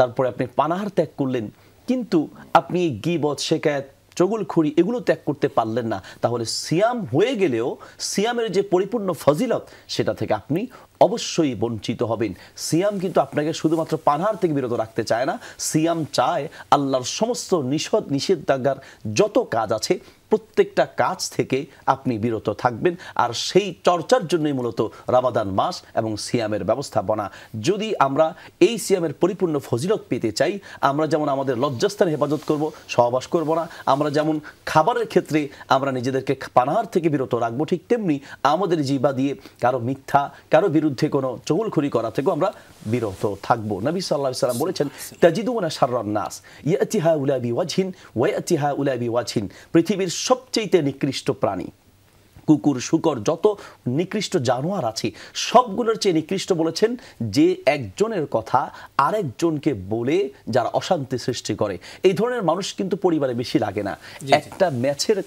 তারপরে আপনি পানাহার ত্যাগ করলেন, কিন্তু আপনি গীবত, শিকায়াত, চগলখড়ি এগুলো ত্যাগ করতে পারলেন না, তাহলে সিয়াম হয়ে গেলেও সিয়ামের যে পরিপূর্ণ ফজিলত সেটা থেকে আপনি অবশ্যই বঞ্চিত হবেন। সিয়াম কিন্তু আপনাকে শুধুমাত্র পানাহার থেকে বিরত রাখতে চায় না, সিয়াম চায় আল্লাহর সমস্ত নিষেধাজ্ঞার যত কাজ আছে প্রত্যেকটা কাজ থেকে আপনি বিরত থাকবেন। আর সেই চর্চার জন্যই মূলত রমাদান মাস এবং সিয়ামের ব্যবস্থাপনা। যদি আমরা এই সিয়ামের পরিপূর্ণ ফজিলত পেতে চাই, আমরা যেমন আমাদের লজ্জাস্থান হেফাজত করব, সহবাস করব না, আমরা যেমন খাবারের ক্ষেত্রে আমরা নিজেদেরকে পানাহার থেকে বিরত রাখবো, ঠিক তেমনি আমাদের জিহ্বা দিয়ে কারো মিথ্যা, কারো বিরুদ্ধে কোনো চগলখড়ি করা থেকেও আমরা বিরত থাকবো। নবী সাল্লাল্লাহু আলাইহি ওয়াসাল্লাম বলেছেন, তাজিদুনা শাররান নাস ইয়াতি হাউলা বিওয়াজহিন ওয়া ইয়াতি হাউলা বিওয়াজহিন, পৃথিবীর সবচেয়ে নিকৃষ্ট প্রাণী, কুকুর, শূকর, যত নিকৃষ্ট জানোয়ার আছে সবগুলোর চেয়ে নিকৃষ্ট বলেছেন যে একজনের কথা আরেকজনকে বলে যারা অশান্তি সৃষ্টি করে। এই ধরনের মানুষ কিন্তু পরিবারে বেশি লাগে না। একটা ম্যাচের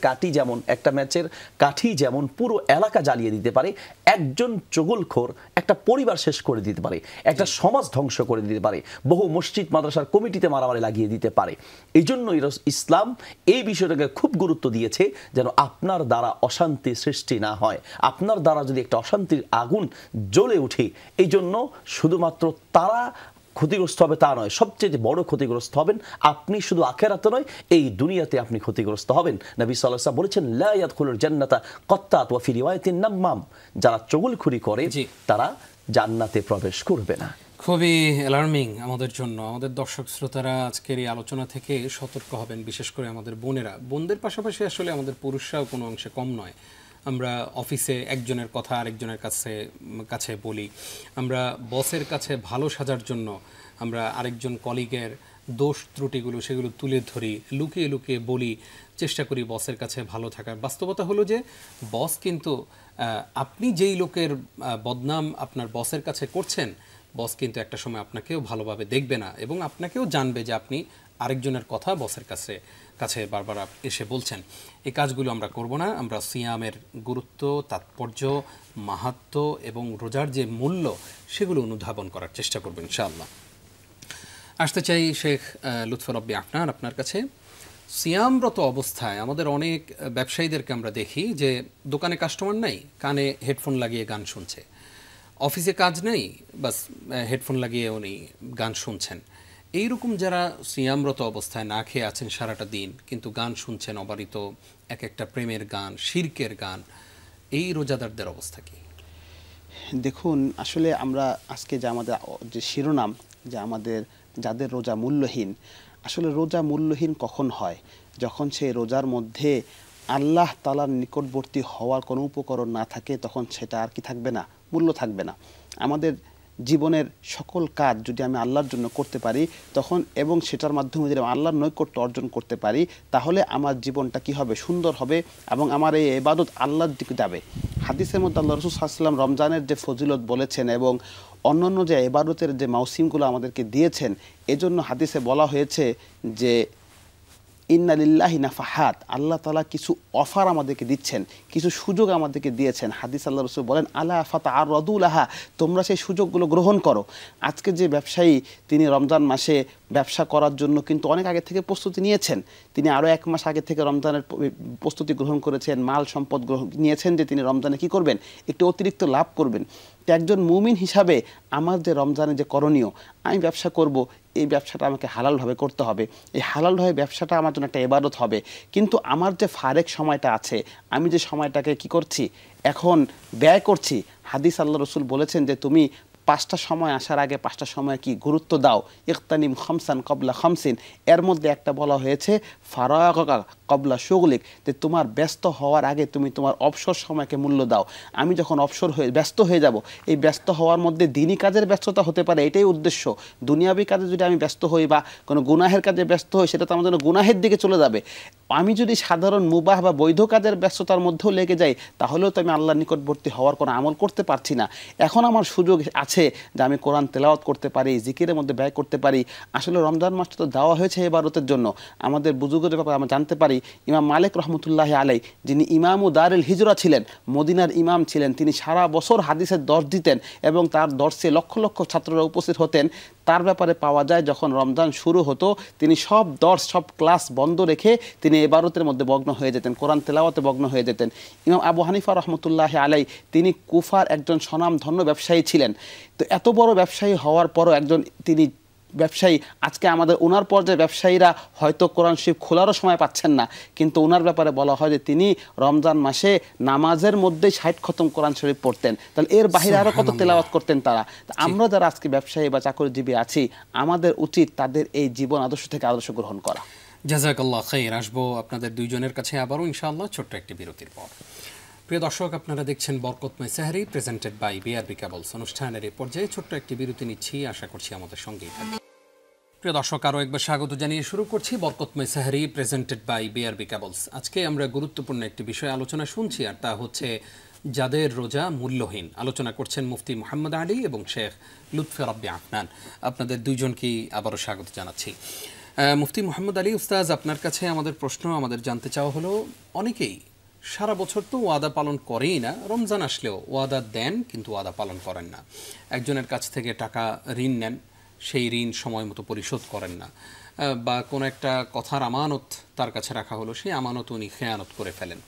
কাঠি যেমন পুরো এলাকা জ্বালিয়ে দিতে পারে, একজন চগলখোর একটা পরিবার শেষ করে দিতে পারে, একটা সমাজ ধ্বংস করে দিতে পারে, বহু মসজিদ মাদ্রাসার কমিটিতে মারামারি লাগিয়ে দিতে পারে। এই জন্যই ইসলাম এই বিষয়টাকে খুব গুরুত্ব দিয়েছে, যেন আপনার দ্বারা অশান্তি সৃষ্টি না হয়, আপনার দ্বারা যদি একটা অশান্তির আগুন জ্বলে ওঠে, এই জন্য শুধুমাত্র তারা ক্ষতিগ্রস্ত হবে তা নয়, সবচেয়ে বড় ক্ষতিগ্রস্ত হবেন আপনি, শুধু আখিরাতে নয় এই দুনিয়াতে আপনি ক্ষতিগ্রস্ত হবেন। নবী সাল্লাল্লাহু আলাইহি ওয়াসাল্লাম বলেছেন, লা ইয়াদখুলুল জান্নাতা কাত্তাত ওয়া ফি রিওয়ায়াতিন নাম্মাম, যারা চগলখড়ি করে তারা জান্নাতে প্রবেশ করবে না। খুবই অ্যালার্মিং আমাদের জন্য। আমাদের দর্শক শ্রোতারা আজকের এই আলোচনা থেকে সতর্ক হবেন, বিশেষ করে আমাদের বোনদের পাশাপাশি আসলে আমাদের পুরুষরাও কোনো অংশে কম নয়। আমরা অফিসে একজনের কথা আরেকজনের কাছে বলি, আমরা বসের কাছে ভালো সাজার জন্য আমরা আরেকজন কলিগের দোষ ত্রুটিগুলো সেগুলো তুলে ধরি, লুকিয়ে লুকিয়ে বলি, চেষ্টা করি বসের কাছে ভালো থাকার। বাস্তবতা হলো যে বস কিন্তু আপনি যেই লোকের বদনাম আপনার বসের কাছে করছেন, বস কিন্তু একটা সময় আপনাকেও ভালোভাবে দেখবে না এবং আপনাকেও জানবে যে আপনি আরেকজনের কথা বসের কাছে বারবার এসে বলছেন। এই কাজগুলো আমরা করব না। আমরা সিয়ামের গুরুত্ব, তাৎপর্য, মাহাত্ম্য এবং রোজার যে মূল্য সেগুলো অনুধাবন করার চেষ্টা করব ইনশাআল্লাহ। আসতে চাই শেখ লুৎফর রব্বি আপনার কাছে। সিয়ামরত অবস্থায় আমাদের অনেক ব্যবসায়ীদেরকে আমরা দেখি যে দোকানে কাস্টমার নাই, কানে হেডফোন লাগিয়ে গান শুনছে, অফিসে কাজ নেই, বাস হেডফোন লাগিয়ে উনি গান শুনছেন, এইরকম যারা সিয়ামরত অবস্থায় না খেয়ে আছেন সারাটা দিন কিন্তু গান শুনছেন অবারিত, এক একটা প্রেমের গান, শিরকের গান, এই রোজাদারদের অবস্থা কি? দেখুন, আসলে আমরা আজকে যে আমাদের যে শিরোনাম, যে আমাদের যাদের রোজা মূল্যহীন, আসলে রোজা মূল্যহীন কখন হয়? যখন সেই রোজার মধ্যে আল্লাহ তাআলার নিকটবর্তী হওয়ার কোনো উপকরণ না থাকে, তখন সেটা আর কি থাকবে না, মূল্য থাকবে না। আমাদের জীবনের সকল কাজ যদি আমি আল্লাহর জন্য করতে পারি তখন, এবং সেটার মাধ্যমে যদি আমি আল্লাহর নৈকট্য অর্জন করতে পারি, তাহলে আমার জীবনটা কি হবে, সুন্দর হবে, এবং আমার এই ইবাদত আল্লাহর দিকে যাবে। হাদিসের মধ্যে আল্লাহ রাসূল সাল্লাল্লাহু আলাইহি ওয়াসাল্লাম রমজানের যে ফজিলত বলেছেন এবং অন্যান্য যে ইবাদতের যে মৌসিমগুলো আমাদেরকে দিয়েছেন, এজন্য হাদিসে বলা হয়েছে যে ইন্না লিল্লাহি নাফাহাত, আল্লাহ তাআলা কিছু অফার আমাদেরকে দিচ্ছেন, কিছু সুযোগ আমাদেরকে দিয়েছেন। হাদিস আল্লাহ রাসূল বলেন আলা ফাতাআররাদু লাহা, তোমরা সেই সুযোগগুলো গ্রহণ করো। আজকে যে ব্যবসায়ী তিনি রমজান মাসে ব্যবসা করার জন্য কিন্তু অনেক আগে থেকে প্রস্তুতি নিয়েছেন, তিনি আরও 1 মাস আগে থেকে রমজানের প্রস্তুতি গ্রহণ করেছেন, মাল সম্পদ নিয়েছেন যে তিনি রমজানে কি করবেন, একটু অতিরিক্ত লাভ করবেন। তো একজন মুমিন হিসাবে আমার যে রমজানে যে করণীয়, আমি ব্যবসা করব, এই ব্যবসাটা আমাকে হালালভাবে করতে হবে, এই হালালভাবে ব্যবসাটা আমার জন্য একটা ইবাদত হবে। কিন্তু আমার যে ফারেক সময়টা আছে, আমি যে সময়টাকে কি করছি, এখন ব্যয় করছি, হাদিস আল্লাহ রসুল বলেছেন যে তুমি 5টা সময় আসার আগে 5টা সময় কি গুরুত্ব দাও, ইকতানিম খামসান কবলা খামসিন। এর মধ্যে একটা বলা হয়েছে ফারাগা কবলা শুগলিক, যে তোমার ব্যস্ত হওয়ার আগে তুমি তোমার অবসর সময়কে মূল্য দাও। আমি যখন ব্যস্ত হয়ে যাব, এই ব্যস্ত হওয়ার মধ্যে দিনই কাজের ব্যস্ততা হতে পারে, এটাই উদ্দেশ্য। দুনিয়াবী কাজে যদি আমি ব্যস্ত হই বা কোনো গুনাহের কাজে ব্যস্ত হই, সেটা তো আমার জন্য গুনাহের দিকে চলে যাবে। আমি যদি সাধারণ মুবাহ বা বৈধ কাজের ব্যস্ততার মধ্যেও লেগে যাই, তাহলেও তো আমি আল্লাহর নিকটবর্তী হওয়ার কোনো আমল করতে পারছি না। এখন আমার সুযোগ আছে যে আমি কোরআন তেলাওয়াত করতে পারি, জিকিরের মধ্যে ব্যয় করতে পারি। আসলে রমজান মাসটা তো দেওয়া হয়েছে ইবাদতের জন্য। আমাদের বুজুর্গদের ব্যাপারে আমরা জানতে পারি, ইমাম মালিক রহমতুল্লাহি আলাই, যিনি ইমামু দারুল হিজরা ছিলেন, মদিনার ইমাম ছিলেন, তিনি সারা বছর হাদিসের দর্শ দিতেন এবং তার দর্শে লক্ষ লক্ষ ছাত্ররা উপস্থিত হতেন। তার ব্যাপারে পাওয়া যায় যখন রমজান শুরু হতো, তিনি সব দর্শ, সব ক্লাস বন্ধ রেখে তিনি ইবাদতের মধ্যে মগ্ন হয়ে যেতেন, কোরআন তেলাওয়াতে মগ্ন হয়ে যেতেন। ইমাম আবু হানিফা রহমতুল্লাহি আলাই, তিনি কুফার একজন স্বনামধন্য ব্যবসায়ী ছিলেন। তো এত বড় ব্যবসায়ী হওয়ার পরও তিনি ব্যবসায়ী, আজকে আমাদের ওনার পর্যায়ে ব্যবসায়ীরা হয়তো কোরআন শরীফ খোলারও সময় পাচ্ছেন না, কিন্তু ওনার ব্যাপারে বলা হয় যে তিনি রমজান মাসে নামাজের মধ্যেই 60 খতম কোরআন শরীফ পড়তেন। তাহলে এর বাইরে আরও কত তেলাওয়াত করতেন তারা। আমরা যারা আজকে ব্যবসায়ী বা চাকরিজীবী আছি, আমাদের উচিত তাদের এই জীবন আদর্শ থেকে আদর্শ গ্রহণ করা। জাযাকাল্লাহ খাইর। আসবো আপনাদের দুইজনের কাছে আবারও ইনশাআল্লাহ ছোট্ট একটি বিরতির পর। প্রিয় দর্শক, আপনারা দেখছেন বরকতময় সেহরি প্রেজেন্টেড বাই বিআরবি কেবলস। অনুষ্ঠানের এই পর্যায়ে ছোট্ট একটি বিরতি নিচ্ছি, আশা করছি আমাদের সঙ্গেই থাকবে। প্রিয় দর্শক, আরও একবার স্বাগত জানিয়ে শুরু করছি বরকতময় সেহরি প্রেজেন্টেড বাই বিআরবি কেবলস। আজকে আমরা গুরুত্বপূর্ণ একটি বিষয় আলোচনা শুনছি, আর তা হচ্ছে যাদের রোজা মূল্যহীন। আলোচনা করছেন মুফতি মুহাম্মদ আলী এবং শেখ লুৎফে রাব্বি আফনান। আপনাদের দুইজনকেই আবারও স্বাগত জানাচ্ছি। মুফতি মুহাম্মদ আলী উস্তাজ, আপনার কাছে আমাদের প্রশ্ন, আমাদের জানতে চাওয়া হলো, অনেকেই সারা বছর তো ওয়াদা পালন করেই না, রমজান আসলেও ওয়াদা দেন কিন্তু ওয়াদা পালন করেন না। একজনের কাছ থেকে টাকা ঋণ নেন, সেই ঋণ সময় মতো পরিশোধ করেন না, বা কোনো একটা কথার আমানত তার কাছে রাখা হলো, সেই আমানত উনি খেয়ানত করে ফেলেন।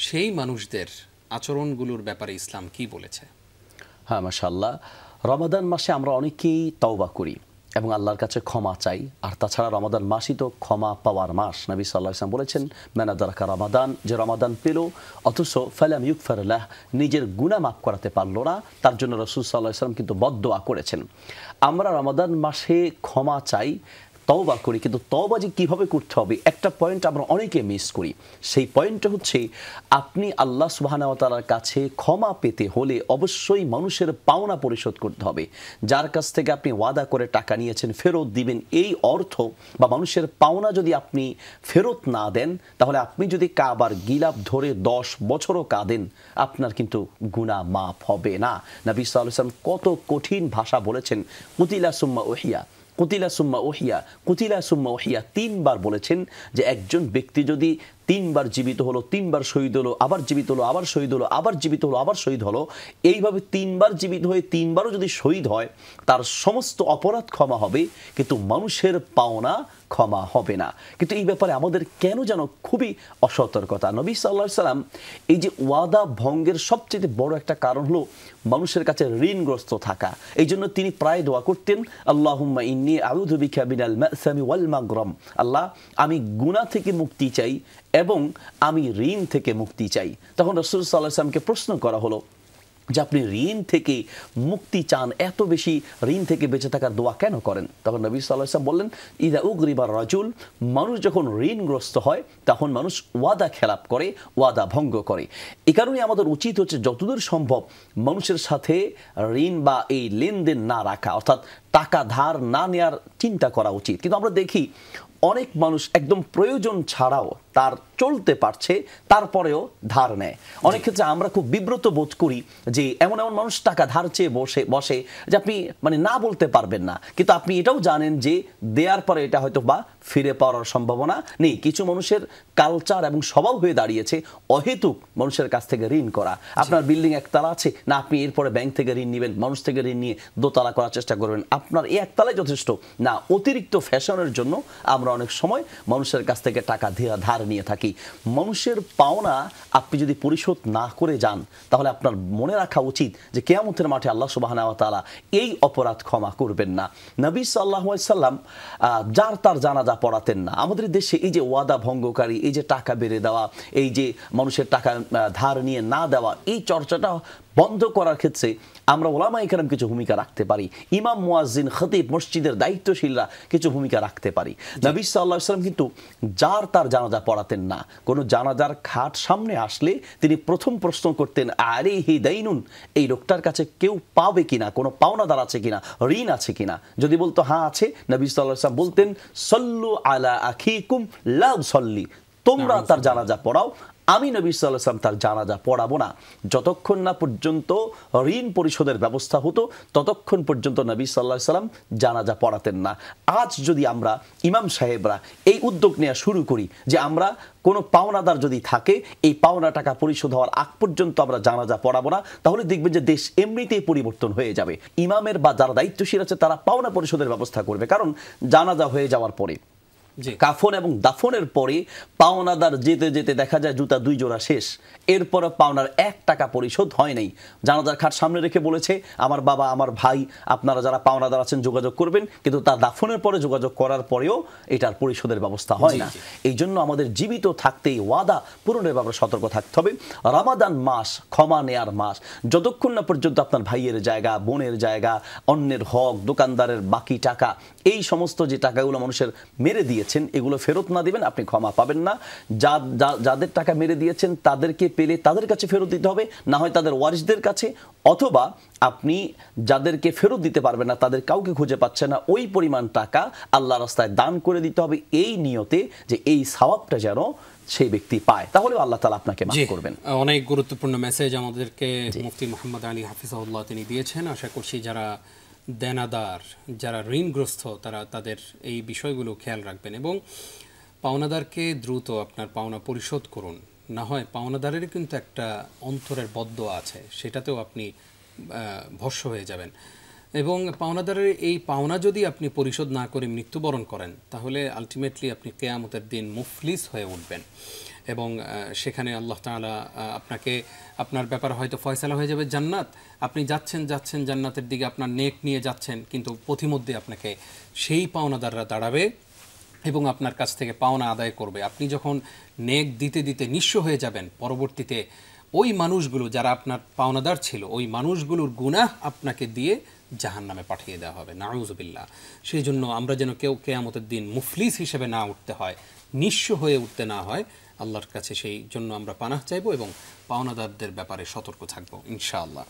সেই মানুষদের আচরণগুলোর ব্যাপারে ইসলাম কি বলেছে? হ্যাঁ, মাশাআল্লাহ, রমাদান মাসে আমরা অনেকেই তওবা করি এবং আল্লাহর কাছে ক্ষমা চাই। আর তাছাড়া রমাদান মাসই তো ক্ষমা পাওয়ার মাস। নবী সাল্লাল্লাহু আলাইহি ওয়াসাল্লাম বলেছেন, মান আদরাকা রমাদান, যে রমাদান পেল অথচ ফালাম ইউগফার লাহ, নিজের গুনাহ মাফ করাতে পারলো না, তার জন্য রাসূল সাল্লাল্লাহু আলাইহি ওয়াসাল্লাম কিন্তু বদদোয়া করেছেন। আমরা রমাদান মাসে ক্ষমা চাই, তওবা করি, কিন্তু তওবা যে কীভাবে করতে হবে, একটা পয়েন্ট আমরা অনেকে মিস করি। সেই পয়েন্টটা হচ্ছে, আপনি আল্লাহ সুবহানাহু ওয়া তাআলার কাছে ক্ষমা পেতে হলে অবশ্যই মানুষের পাওনা পরিশোধ করতে হবে। যার কাছ থেকে আপনি ওয়াদা করে টাকা নিয়েছেন ফেরত দিবেন, এই অর্থ বা মানুষের পাওনা যদি আপনি ফেরত না দেন, তাহলে আপনি যদি কাবার গিলাফ ধরে 10 বছরও কাঁদেন, আপনার কিন্তু গুনাহ মাফ হবে না। নবী সাল্লাল্লাহু আলাইহি ওয়াসাল্লাম কত কঠিন ভাষা বলেছেন, কুতিলা সুম্মা উহিয়া, কুতিলা সুম্মা উহিয়া, কুতিলা সুম্মা উহিয়া, 3 বার বলেছেন যে একজন ব্যক্তি যদি তিনবার জীবিত হলো, তিনবার শহীদ হলো, আবার জীবিত হলো, আবার শহীদ হলো, আবার জীবিত হলো, আবার শহীদ হলো, এইভাবে তিনবার জীবিত হয়ে তিনবারও যদি শহীদ হয় তার সমস্ত অপরাধ ক্ষমা হবে, কিন্তু মানুষের পাওনা ক্ষমা হবে না। কিন্তু এই ব্যাপারে আমাদের কেন যেন খুবই অসতর্কতা। নবী সাল্লাল্লাহু আলাইহি সাল্লাম এই যে ওয়াদা ভঙ্গের সবচেয়ে বড় একটা কারণ হলো মানুষের কাছে ঋণগ্রস্ত থাকা। এই জন্য তিনি প্রায় দোয়া করতেন, আল্লাহুম্মা ইন্নী আউযু বিকা মিনাল মা'সামি ওয়াল মাগরাম, আল্লাহ আমি গুনাহ থেকে মুক্তি চাই এবং আমি ঋণ থেকে মুক্তি চাই। তখন রাসূল সাল্লাল্লাহু আলাইহি সাল্লামকে প্রশ্ন করা হলো যে আপনি ঋণ থেকে মুক্তি চান, এত বেশি ঋণ থেকে বেঁচে থাকার দোয়া কেন করেন? তখন নবী সাল্লাল্লাহু আলাইহি ওয়াসাল্লাম বললেন, ইযা উগরিবা রাজুল, মানুষ যখন ঋণগ্রস্ত হয় তখন মানুষ ওয়াদা খেলাপ করে, ওয়াদা ভঙ্গ করে। এই কারণে আমাদের উচিত হচ্ছে যতদূর সম্ভব মানুষের সাথে ঋণ বা এই লেনদেন না রাখা, অর্থাৎ টাকা ধার না নেওয়ার চিন্তা করা উচিত। কিন্তু আমরা দেখি অনেক মানুষ একদম প্রয়োজন ছাড়াও তার চলতে পারছে, তারপরেও ধার নেয়। অনেক ক্ষেত্রে আমরা খুব বিব্রত বোধ করি যে এমন এমন মানুষ টাকা ধার চেয়ে বসে যে আপনি মানে না বলতে পারবেন না, কিন্তু আপনি এটাও জানেন যে দেওয়ার পরে এটা হয়তো বা ফিরে পাওয়ার সম্ভাবনা নেই। কিছু মানুষের কালচার এবং স্বভাব হয়ে দাঁড়িয়েছে অহেতুক মানুষের কাছ থেকে ঋণ করা। আপনার বিল্ডিং একতলা আছে না, আপনি এরপরে ব্যাংক থেকে ঋণ নেবেন, মানুষ থেকে ঋণ নিয়ে দোতলা করার চেষ্টা করবেন। আপনার এই একতলাই যথেষ্ট না, অতিরিক্ত ফ্যাশনের জন্য আমরা অনেক সময় মানুষের কাছ থেকে টাকা ধার নিয়ে থাকি। মানুষের পাওনা আপনি যদি পরিশোধ না করে যান তাহলে আপনার মনে রাখা উচিত যে কিয়ামতের মাঠে আল্লাহ সুবহানাহু ওয়া তাআলা এই অপরাধ ক্ষমা করবেন না। নবী সাল্লাল্লাহু আলাইহি সাল্লাম যার তার জানাজা পড়াতেন না। আমাদের দেশে এই যে ওয়াদা ভঙ্গকারী, এই যে টাকা বেড়ে দেওয়া, এই যে মানুষের টাকা ধার নিয়ে না দেওয়া, এই চর্চাটা বন্ধ করার ক্ষেত্রে আমরা ওলামায়ে কেরাম কিছু ভূমিকা রাখতে পারি। ইমাম, মুয়াজ্জিন, খতিব, মসজিদের দায়িত্বশীলরা কিছু ভূমিকা রাখতে পারি। নবী সাল্লাল্লাহু আলাইহি সাল্লাম কিন্তু যার তার জানাজা পড়াতেন না। কোনো জানাজার খাট সামনে আসলে তিনি প্রথম প্রশ্ন করতেন, আলাইহি দাইনুন, এই লোকটার কাছে কেউ পাবে কিনা, কোনো পাওনাদার আছে কিনা, ঋণ আছে কিনা। যদি বলতো হ্যাঁ আছে, নবী সাল্লাল্লাহু আলাইহি সাল্লাম বলতেন, সল্লু আলা আখিকুম লা উসাল্লি, তোমরা তার জানাজা পড়াও, আমি নবী সাল্লাল্লাহু আলাইহি ওয়াসাল্লাম তার জানাজা পড়াবো না। যতক্ষণ না পর্যন্ত ঋণ পরিশোধের ব্যবস্থা হতো ততক্ষণ পর্যন্ত নবী সাল্লাল্লাহু আলাইহি ওয়াসাল্লাম জানাজা পড়াতেন না। আজ যদি আমরা ইমাম সাহেবরা এই উদ্যোগ নেওয়া শুরু করি যে আমরা কোনো পাওনাদার যদি থাকে, এই পাওনা টাকা পরিশোধ হওয়ার আগ পর্যন্ত আমরা জানাজা পড়াবো না, তাহলে দেখবেন যে দেশ এমনিতেই পরিবর্তন হয়ে যাবে। ইমামের বা যারা দায়িত্বশীল আছে তারা পাওনা পরিশোধের ব্যবস্থা করবে, কারণ জানাজা হয়ে যাওয়ার পরে কাফন এবং দাফনের পরে পাওনাদার যেতে যেতে দেখা যায় জুতা 2 জোড়া শেষ, এরপর পাওনার 1 টাকা পরিশোধ হয় নাই। জানাজার খাট সামনে রেখে বলেছে, আমার বাবা, আমার ভাই, আপনারা যারা পাওনাদার আছেন যোগাযোগ করবেন, কিন্তু তার দাফনের পরে যোগাযোগ করার পরেও এটার পরিশোধের ব্যবস্থা হয় না। এই জন্য আমাদের জীবিত থাকতেই ওয়াদা পূরণের ব্যাপারে সতর্ক থাকতে হবে। রমাদান মাস ক্ষমা নেয়ার মাস, যতক্ষণ না পর্যন্ত আপনার ভাইয়ের জায়গা, বোনের জায়গা, অন্যের হক, দোকানদারের বাকি টাকা, এই সমস্ত যে টাকাগুলো মানুষের মেরে দিয়েছেন এগুলো ফেরত না দিবেন আপনি ক্ষমা পাবেন না। যাদের টাকা মেরে দিয়েছেন তাদেরকে পেলে তাদের কাছে ফেরত দিতে হবে, না হয় তাদের ওয়ারিসদের কাছে, অথবা আপনি যাদেরকে ফেরত দিতে পারবেন না, তাদের কাউকে খুঁজে পাচ্ছে না, ওই পরিমাণ টাকা আল্লাহর রাস্তায় দান করে দিতে হবে, এই নিয়তে যে এই সওয়াবটা যেন সেই ব্যক্তি পায়, তাহলে আল্লাহ তাআলা আপনাকে মাফ করবেন। অনেক গুরুত্বপূর্ণ মেসেজ আমাদেরকে মুফতি মুহাম্মদ আলী হাফিজাহুল্লাহ তিনি দিয়েছেন। আশা করছি যারা দেনাদার, যারা ঋণগ্রস্ত, তারা তাদের এই বিষয়গুলো খেয়াল রাখবেন এবং পাওনাদারকে দ্রুত আপনার পাওনা পরিশোধ করুন। না হয় পাওনাদারের কিন্তু একটা অন্তরের বদ্দোয়া আছে, সেটাতেও আপনি ভস্য হয়ে যাবেন। এবং পাওনাদারের এই পাওনা যদি আপনি পরিশোধ না করে মৃত্যুবরণ করেন তাহলে আলটিমেটলি আপনি কিয়ামতের দিন মুফলিস হয়ে উঠবেন এবং সেখানে আল্লাহ তাআলা আপনাকে, আপনার ব্যাপারে হয়তো ফয়সালা হয়ে যাবে জান্নাত, আপনি যাচ্ছেন জান্নাতের দিকে, আপনার নেক নিয়ে যাচ্ছেন, কিন্তু পথিমধ্যে আপনাকে সেই পাওনাদাররা দাঁড়াবে এবং আপনার কাছ থেকে পাওনা আদায় করবে। আপনি যখন নেক দিতে দিতে নিঃস্ব হয়ে যাবেন, পরবর্তীতে ওই মানুষগুলো যারা আপনার পাওনাদার ছিল, ওই মানুষগুলোর গুনাহ আপনাকে দিয়ে জাহান্নামে পাঠিয়ে দেওয়া হবে, নাউযুবিল্লাহ। সেই জন্য আমরা যেন কেউ কিয়ামতের দিন মুফলিস হিসেবে না উঠতে হয়, নিঃস্ব হয়ে উঠতে না হয়, আল্লাহর কাছে সেই জন্য আমরা পানাহ চাইব এবং পাওনাদারদের ব্যাপারে সতর্ক থাকবো ইনশাআল্লাহ।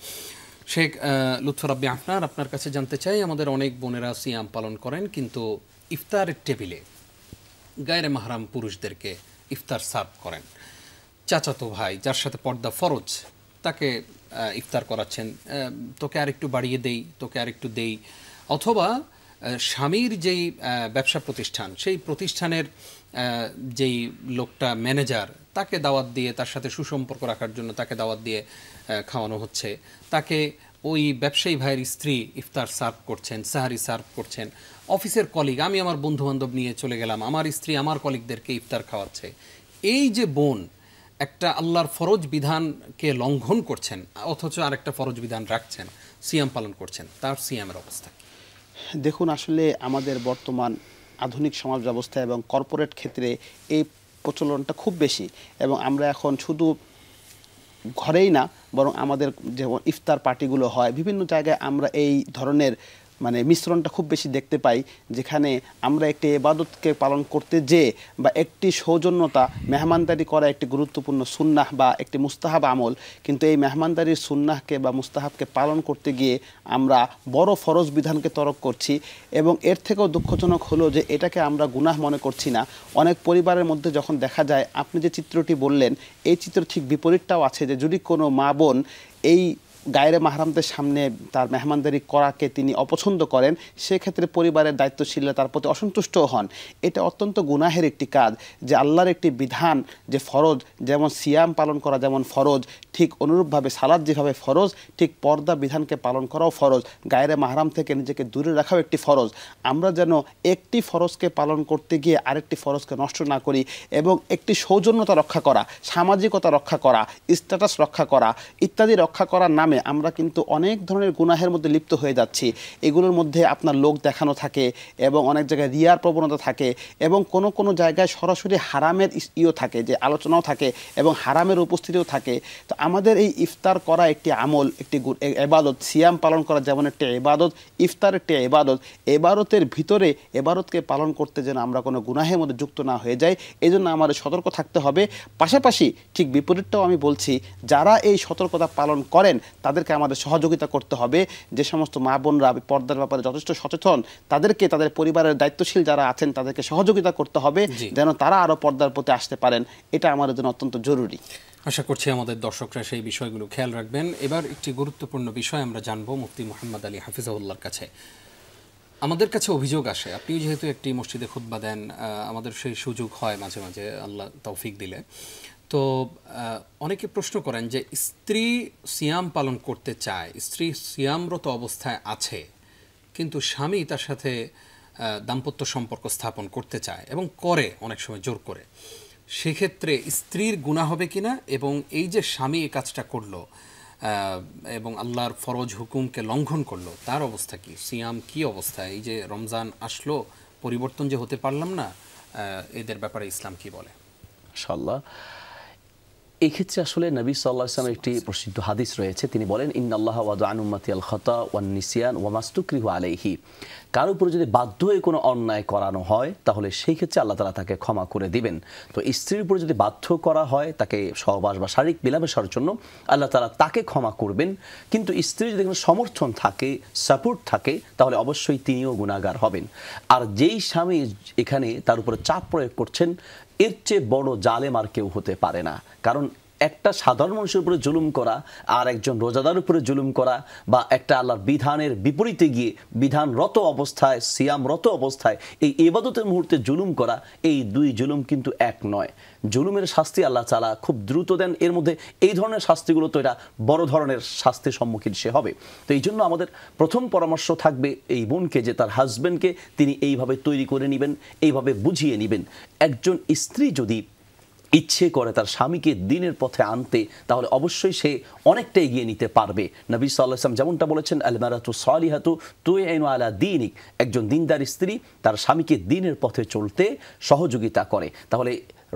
শেখ লুৎফর রাব্বি আফনান, আপনার কাছে জানতে চাই, আমাদের অনেক বোনেরা সিয়াম পালন করেন কিন্তু ইফতারের টেবিলে গায়রে মাহরাম পুরুষদেরকে ইফতার সার্ভ করেন। চাচাতো ভাই যার সাথে পর্দা ফরজ তাকে ইফতার করাচ্ছেন, তোকে আরেকটু বাড়িয়ে দেই, তোকে আরেকটু দেই, অথবা স্বামীর যেই ব্যবসা প্রতিষ্ঠান, সেই প্রতিষ্ঠানের যেই লোকটা ম্যানেজার, তাকে দাওয়াত দিয়ে, তার সাথে সুসম্পর্ক রাখার জন্য তাকে দাওয়াত দিয়ে খাওয়ানো হচ্ছে, তাকে ওই ব্যবসায়ী ভাইয়ের স্ত্রী ইফতার সার্ভ করছেন, সাহারি সার্ভ করছেন, অফিসের কলিগ, আমি আমার বন্ধুবান্ধব নিয়ে চলে গেলাম, আমার স্ত্রী আমার কলিগদেরকে ইফতার খাওয়াচ্ছে। এই যে বোন একটা আল্লাহর ফরজ বিধানকে লঙ্ঘন করছেন, অথচ আরেকটা ফরজ বিধান রাখছেন, সিয়াম পালন করছেন, তার সিয়ামের অবস্থা কি? দেখুন, আসলে আমাদের বর্তমান আধুনিক সমাজ ব্যবস্থা এবং কর্পোরেট ক্ষেত্রে এই প্রচলনটা খুব বেশি, এবং আমরা এখন শুধু ঘরেই না, বরং আমাদের যেমন ইফতার পার্টিগুলো হয় বিভিন্ন জায়গায় আমরা এই ধরনের মিশ্রণটা খুব বেশি দেখতে পাই, যেখানে আমরা একটি ইবাদতকে পালন করতে বা একটি সৌজন্যতা, মেহমানদারি করা একটি গুরুত্বপূর্ণ সুন্নাহ বা একটি মুস্তাহাব আমল, কিন্তু এই মেহমানদারির সুন্নাহকে বা মুস্তাহাবকে পালন করতে গিয়ে আমরা বড় ফরজ বিধানকে তরক করছি। এবং এর থেকেও দুঃখজনক হলো যে এটাকে আমরা গুনাহ মনে করছি না। অনেক পরিবারের মধ্যে যখন দেখা যায়, আপনি যে চিত্রটি বললেন এই চিত্র ঠিক বিপরীতটাও আছে, যে যদি কোনো মা বোন এই গায়রে মাহরামদের সামনে তার মেহমানদারি করাকে তিনি অপছন্দ করেন, সেক্ষেত্রে পরিবারের দায়িত্বশীলরা তার প্রতি অসন্তুষ্ট হন। এটা অত্যন্ত গুনাহের একটি কাজ, যে আল্লাহর একটি বিধান যে ফরজ, যেমন সিয়াম পালন করা যেমন ফরজ, ঠিক অনুরূপভাবে সালাত যেভাবে ফরজ, ঠিক পর্দা বিধানকে পালন করাও ফরজ, গায়রে মাহরাম থেকে নিজেকে দূরে রাখাও একটি ফরজ। আমরা যেন একটি ফরজকে পালন করতে গিয়ে আরেকটি ফরজকে নষ্ট না করি, এবং একটি সৌজন্যতা রক্ষা করা, সামাজিকতা রক্ষা করা, স্ট্যাটাস রক্ষা করা ইত্যাদি রক্ষা করার নামে আমরা কিন্তু অনেক ধরনের গুনাহের মধ্যে লিপ্ত হয়ে যাচ্ছি। এগুলোর মধ্যে আপনার লোক দেখানো থাকে, এবং অনেক জায়গায় রিয়ার প্রবণতা থাকে, এবং কোনো জায়গায় সরাসরি হারামের থাকে, যে আলোচনাও থাকে এবং হারামের উপস্থিতিও থাকে। তো আমাদের এই ইফতার করা একটি আমল, একটি ইবাদত, সিয়াম পালন করা যেমন একটি ইবাদত, ইফতার একটি ইবাদত। ইবাদতের ভিতরে ইবাদতকে পালন করতে যেন আমরা কোনো গুনাহের মধ্যে যুক্ত না হয়ে যাই, এই জন্য আমাদের সতর্ক থাকতে হবে। পাশাপাশি ঠিক বিপরীতটাও আমি বলছি, যারা এই সতর্কতা পালন করেন তাদেরকে আমাদের সহযোগিতা করতে হবে। যে সমস্ত মা বোনরা পর্দার ব্যাপারে যথেষ্ট সচেতন, তাদেরকে তাদের পরিবারের দায়িত্বশীল যারা আছেন তাদেরকে সহযোগিতা করতে হবে, যেন তারা আরও পর্দার প্রতি আসতে পারেন। এটা আমাদের জন্য অত্যন্ত জরুরি। আশা করছি আমাদের দর্শকরা সেই বিষয়গুলো খেয়াল রাখবেন। এবার একটি গুরুত্বপূর্ণ বিষয় আমরা জানবো মুফতি মুহাম্মদ আলী হাফিজাহুল্লাহর কাছে। আমাদের কাছে অভিযোগ আসে, আপনি যেহেতু একটি মসজিদে খুতবা দেন, আমাদের সেই সুযোগ হয় মাঝে মাঝে আল্লাহ তৌফিক দিলে, তো অনেকে প্রশ্ন করেন যে স্ত্রী সিয়াম পালন করতে চায়, স্ত্রী সিয়ামরত অবস্থায় আছে, কিন্তু স্বামী তার সাথে দাম্পত্য সম্পর্ক স্থাপন করতে চায় এবং করে, অনেক সময় জোর করে। সেক্ষেত্রে স্ত্রীর গুনাহ হবে কিনা, এবং এই যে স্বামী এই কাজটা করলো এবং আল্লাহর ফরজ হুকুমকে লঙ্ঘন করলো, তার অবস্থা কি? সিয়াম কি অবস্থা? এই যে রমজান আসলো, পরিবর্তন যে হতে পারলাম না, এদের ব্যাপারে ইসলাম কি বলে? ইনশাআল্লাহ এক্ষেত্রে আসলে নবী সাল্লাল্লাহু আলাইহি ওয়াসাল্লাম একটি প্রসিদ্ধ হাদিস রয়েছে, তিনি বলেন ইন্নাল্লাহা ওয়াদা আন উম্মতি আল খাতা ওয়ান নিসিয়ান ওয়া মাস্তুকরিহু আলাইহি। কার উপরে যদি বাধ্য হয়ে কোনো অন্যায় করানো হয় তাহলে সেই ক্ষেত্রে আল্লাহ তাআলা তাকে ক্ষমা করে দিবেন। তো স্ত্রীর উপরে যদি বাধ্য করা হয় তাকে সহবাস বা শারীরিক মেলামেশার জন্য, আল্লাহ তাআলা তাকে ক্ষমা করবেন। কিন্তু স্ত্রীর যদি কোনো সমর্থন থাকে, সাপোর্ট থাকে, তাহলে অবশ্যই তিনিও গুনাহগার হবেন। আর যেই স্বামী এখানে তার উপরে চাপ প্রয়োগ করছেন, এর চেয়ে বড় জালেম আর কেউ হতে পারে না। কারণ একটা সাধারণ মানুষের উপরে জুলুম করা আর একজন রোজাদার উপরে জুলুম করা, বা একটা আল্লাহর বিধানের বিপরীতে গিয়ে বিধানরত অবস্থায়, সিয়ামরত অবস্থায় এই ইবাদতের মুহূর্তে জুলুম করা, এই দুই জুলুম কিন্তু এক নয়। জুলুমের শাস্তি আল্লাহ তাআলা খুব দ্রুত দেন। এর মধ্যে এই ধরনের শাস্তিগুলো তো এটা বড় ধরনের শাস্তির সম্মুখীন সে হবে। তো এই জন্য আমাদের প্রথম পরামর্শ থাকবে এই বোনকে, যে তার হাজব্যান্ডকে তিনি এইভাবে তৈরি করে নেবেন, এইভাবে বুঝিয়ে নেবেন। একজন স্ত্রী যদি ইচ্ছে করে তার স্বামীকে দ্বীনের পথে আনতে, তাহলে অবশ্যই সে অনেকটা এগিয়ে নিতে পারবে। নবী সাল্লাল্লাহু আলাইহি ওয়াসাল্লাম যেমনটা বলেছেন, আল মারাতু সালিহাতু তুইনু আলা দীনিক, একজন দ্বীনদার স্ত্রী তার স্বামীকে দ্বীনের পথে চলতে সহযোগিতা করে। তাহলে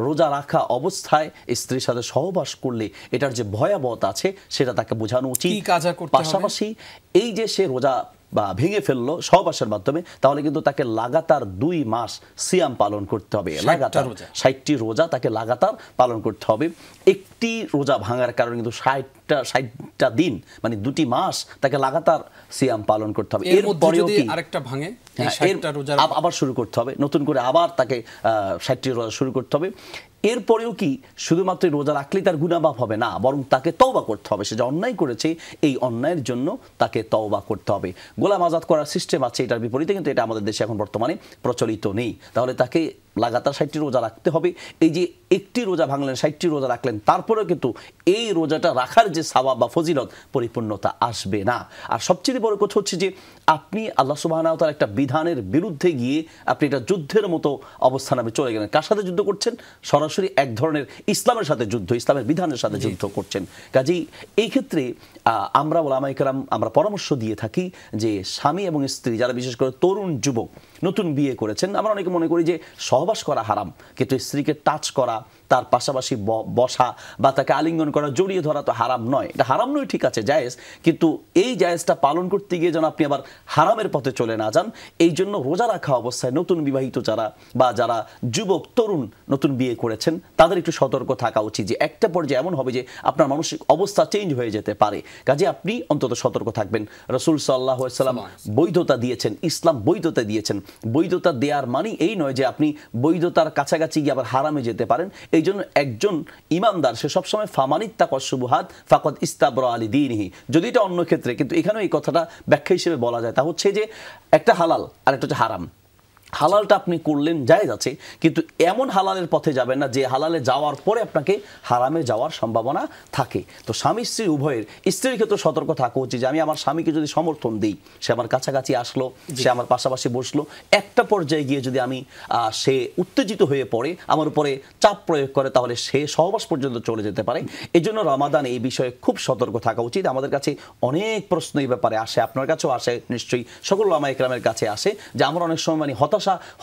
রোজা রাখা অবস্থায় স্ত্রীর সাথে সহবাস করলে এটার যে ভয়াবহতা আছে সেটা তাকে বোঝানো উচিত। পাশাপাশি এই যে সে রোজা বা ভেঙে ফেললো সহবাসের মাধ্যমে, তাহলে কিন্তু তাকে লাগাতার 2 মাস সিয়াম পালন করতে হবে। লাগাতার 60টি রোজা তাকে লাগাতার পালন করতে হবে। একটি রোজা ভাঙার কারণে কিন্তু 60 60টা দিন মানে 2টি মাস তাকে লাগাতার সিয়াম পালন করতে হবে। এর পরেও কি আরেকটা ভাঙে এই 60টা রোজা আবার শুরু করতে হবে, নতুন করে আবার তাকে 60টি রোজা শুরু করতে হবে। এরপরেও কি শুধুমাত্র রোজা রাখলেই তার গুনাহ মাফ হবে না, বরং তাকে তওবা করতে হবে। সে যে অন্যায় করেছে এই অন্যায়ের জন্য তাকে তওবা করতে হবে। গোলাম আজাদ করার সিস্টেম আছে, এটার বিপরীতে কিন্তু এটা আমাদের দেশে এখন বর্তমানে প্রচলিত নেই। তাহলে তাকে লাগাতার 60টি রোজা রাখতে হবে। এই যে একটি রোজা ভাঙলেন, 60টি রোজা রাখলেন, তারপরেও কিন্তু এই রোজাটা রাখার যে সওয়াব বা ফজিলত পরিপূর্ণতা আসবে না। আর সবচেয়ে বড় কথা হচ্ছে যে আপনি আল্লাহ সুবহানাহু ওয়া তাআলার একটা বিধানের বিরুদ্ধে গিয়ে আপনি এটা যুদ্ধের মতো অবস্থানে চলে গেলেন। কার সাথে যুদ্ধ করছেন? সরাসরি এক ধরনের ইসলামের সাথে যুদ্ধ, ইসলামের বিধানের সাথে যুদ্ধ করছেন। কাজেই এই ক্ষেত্রে আমরা ওলামায়ে কেরাম আমরা পরামর্শ দিয়ে থাকি যে স্বামী এবং স্ত্রী যারা বিশেষ করে তরুণ যুবক নতুন বিয়ে করেছেন, আমরা অনেকে মনে করি যে সহবাস করা হারাম, কিন্তু স্ত্রীকে টাচ করা, তার পাশাপাশি বসা বা তাকে আলিঙ্গন করা, জড়িয়ে ধরা তো হারাম নয়। এটা হারাম নয়, ঠিক আছে, জায়েজ, কিন্তু এই জায়েজটা পালন করতে গিয়ে যেন আপনি আবার হারামের পথে চলে না যান। এই জন্য রোজা রাখা অবস্থায় নতুন বিবাহিত যারা বা যারা যুবক তরুণ নতুন বিয়ে করেছেন তাদের একটু সতর্ক থাকা উচিত যে একটা পর্যায়ে এমন হবে যে আপনার মানসিক অবস্থা চেঞ্জ হয়ে যেতে পারে। কাজে আপনি অন্তত সতর্ক থাকবেন। রাসূল সাল্লাল্লাহু আলাইহি ওয়াসাল্লাম বৈধতা দিয়েছেন, ইসলাম বৈধতা দিয়েছেন। বৈধতা দেওয়ার মানে এই নয় যে আপনি বৈধতার কাছাকাছি গিয়ে আবার হারামে যেতে পারেন। এই জন্য একজন ইমানদার সে সবসময় ফামানিত্তাকা শুবুহাত ফাকাদ ইস্তাবরা লিদীনিহি, যদি এটা অন্য ক্ষেত্রে, কিন্তু এখানেও এই কথাটা ব্যাখ্যা হিসেবে বলা যায়, তা হচ্ছে যে একটা হালাল আর একটা হচ্ছে হারাম। হালালটা আপনি করলেন, জায়েজ আছে, কিন্তু এমন হালালের পথে যাবেন না যে হালালে যাওয়ার পরে আপনাকে হারামে যাওয়ার সম্ভাবনা থাকে। তো স্বামী স্ত্রী উভয়ের, স্ত্রীর ক্ষেত্রে সতর্ক থাকা উচিত যে আমি আমার স্বামীকে যদি সমর্থন দিই, সে আমার কাছাকাছি আসলো, সে আমার পাশাপাশি বসলো, একটা পর্যায়ে গিয়ে যদি আমি সে উত্তেজিত হয়ে পড়ে, আমার উপরে চাপ প্রয়োগ করে, তাহলে সে সহবাস পর্যন্ত চলে যেতে পারে। এই জন্য রমাদান এই বিষয়ে খুব সতর্ক থাকা উচিত। আমাদের কাছে অনেক প্রশ্ন এই ব্যাপারে আসে, আপনার কাছেও আসে নিশ্চয়ই, সকল উলামায়ে কেরামের কাছে আসে, যে আমরা অনেক সময় মানে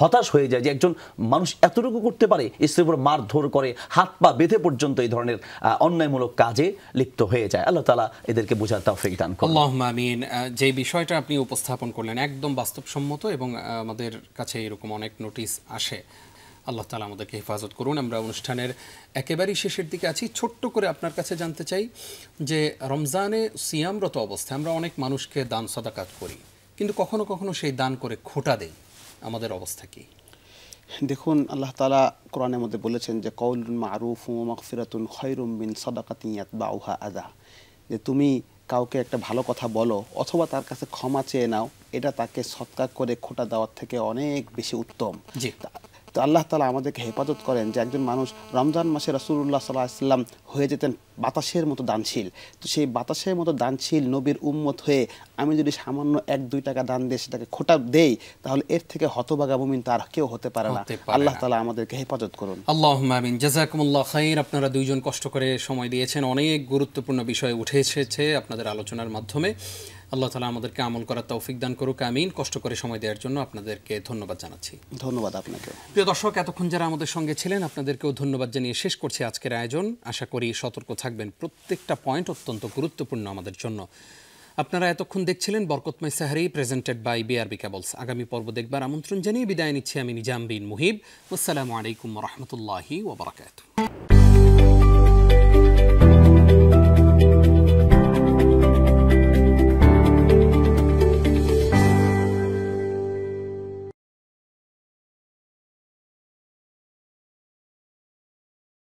হতাশ হয়ে যায় যে একজন মানুষ এতটুকু করতে পারে, স্ত্রীর উপর মারধর করে, হাত পা বেঁধে পর্যন্ত এই ধরনের অন্যায়মূলক কাজে লিপ্ত হয়ে যায়। আল্লাহ তাআলা এদেরকে বোঝার তৌফিক দান করুন। আল্লাহুম্মা আমিন। যে বিষয়টা আপনি উপস্থাপন করলেন একদম বাস্তবসম্মত, এবং আমাদের কাছে এরকম অনেক নোটিশ আসে। আল্লাহ তাআলা আমাদেরকে হেফাজত করুন। আমরা অনুষ্ঠানের একেবারেই শেষের দিকে আছি। ছোট্ট করে আপনার কাছে জানতে চাই যে রমজানে সিয়ামরত অবস্থায় আমরা অনেক মানুষকে দান সাদাকাত করি, কিন্তু কখনো কখনো সেই দান করে খোটা দেই, আমাদের অবস্থা কি? দেখুন, আল্লাহ তাআলা কোরআনের মধ্যে বলেছেন যে কওলুন মারুফুন ওয়া মাগফিরাতুন খায়রুম মিন সাদাকাতিন ইয়াতবাউহা আযা, যে তুমি কাউকে একটা ভালো কথা বলো অথবা তার কাছে ক্ষমা চেয়ে নাও, এটা তাকে সৎকার করে খোটা দেওয়ার থেকে অনেক বেশি উত্তম। জি। তো আল্লাহ তাআলা আমাদেরকে হেফাজত করেন যে একজন মানুষ রমজান মাসে রাসূলুল্লাহ সাল্লাল্লাহু আলাইহি ওয়াসাল্লাম হয়ে যেতেন বাতাসের মতো দানশীল। তো সেই বাতাসের মতো দানশীল নবীর উম্মত হয়ে আমি যদি সামান্য 1-2 টাকা দান দিয়ে সেটাকে খোটা দেই, তাহলে এর থেকে হতভাগা মুমিন তার কেউ হতে পারে না। আল্লাহ তাআলা আমাদেরকে হেফাজত করুন। আল্লাহুম্মা আমিন। জাযাকুমুল্লাহ খাইর। আপনারা দুইজন কষ্ট করে সময় দিয়েছেন, অনেক গুরুত্বপূর্ণ বিষয় উঠে এসেছে আপনাদের আলোচনার মাধ্যমে। আল্লাহ তাআলা আমাদেরকে আমল করার তৌফিক দান করুক, আমিন। কষ্ট করে সময় দেওয়ার জন্য আপনাদেরকে ধন্যবাদ জানাচ্ছি। ধন্যবাদ আপনাকে। প্রিয় দর্শক, এতক্ষণ যারা আমাদের সঙ্গে ছিলেন আপনাদেরকেও ধন্যবাদ জানিয়ে শেষ করছি আজকের আয়োজন। আশা করি সতর্ক থাকবেন, প্রত্যেকটা পয়েন্ট অত্যন্ত গুরুত্বপূর্ণ আমাদের জন্য। আপনারা এতক্ষণ দেখছিলেন বরকতময় সাহরি, প্রেজেন্টেড বাই বিআরবি কেবলস। আগামী পর্ব দেখবার আমন্ত্রণ জানিয়ে বিদায় নিচ্ছি আমি নিজাম বিন মুহিব। আসসালামু আলাইকুম ওয়া রাহমাতুল্লাহি ওয়া বারাকাতুহু।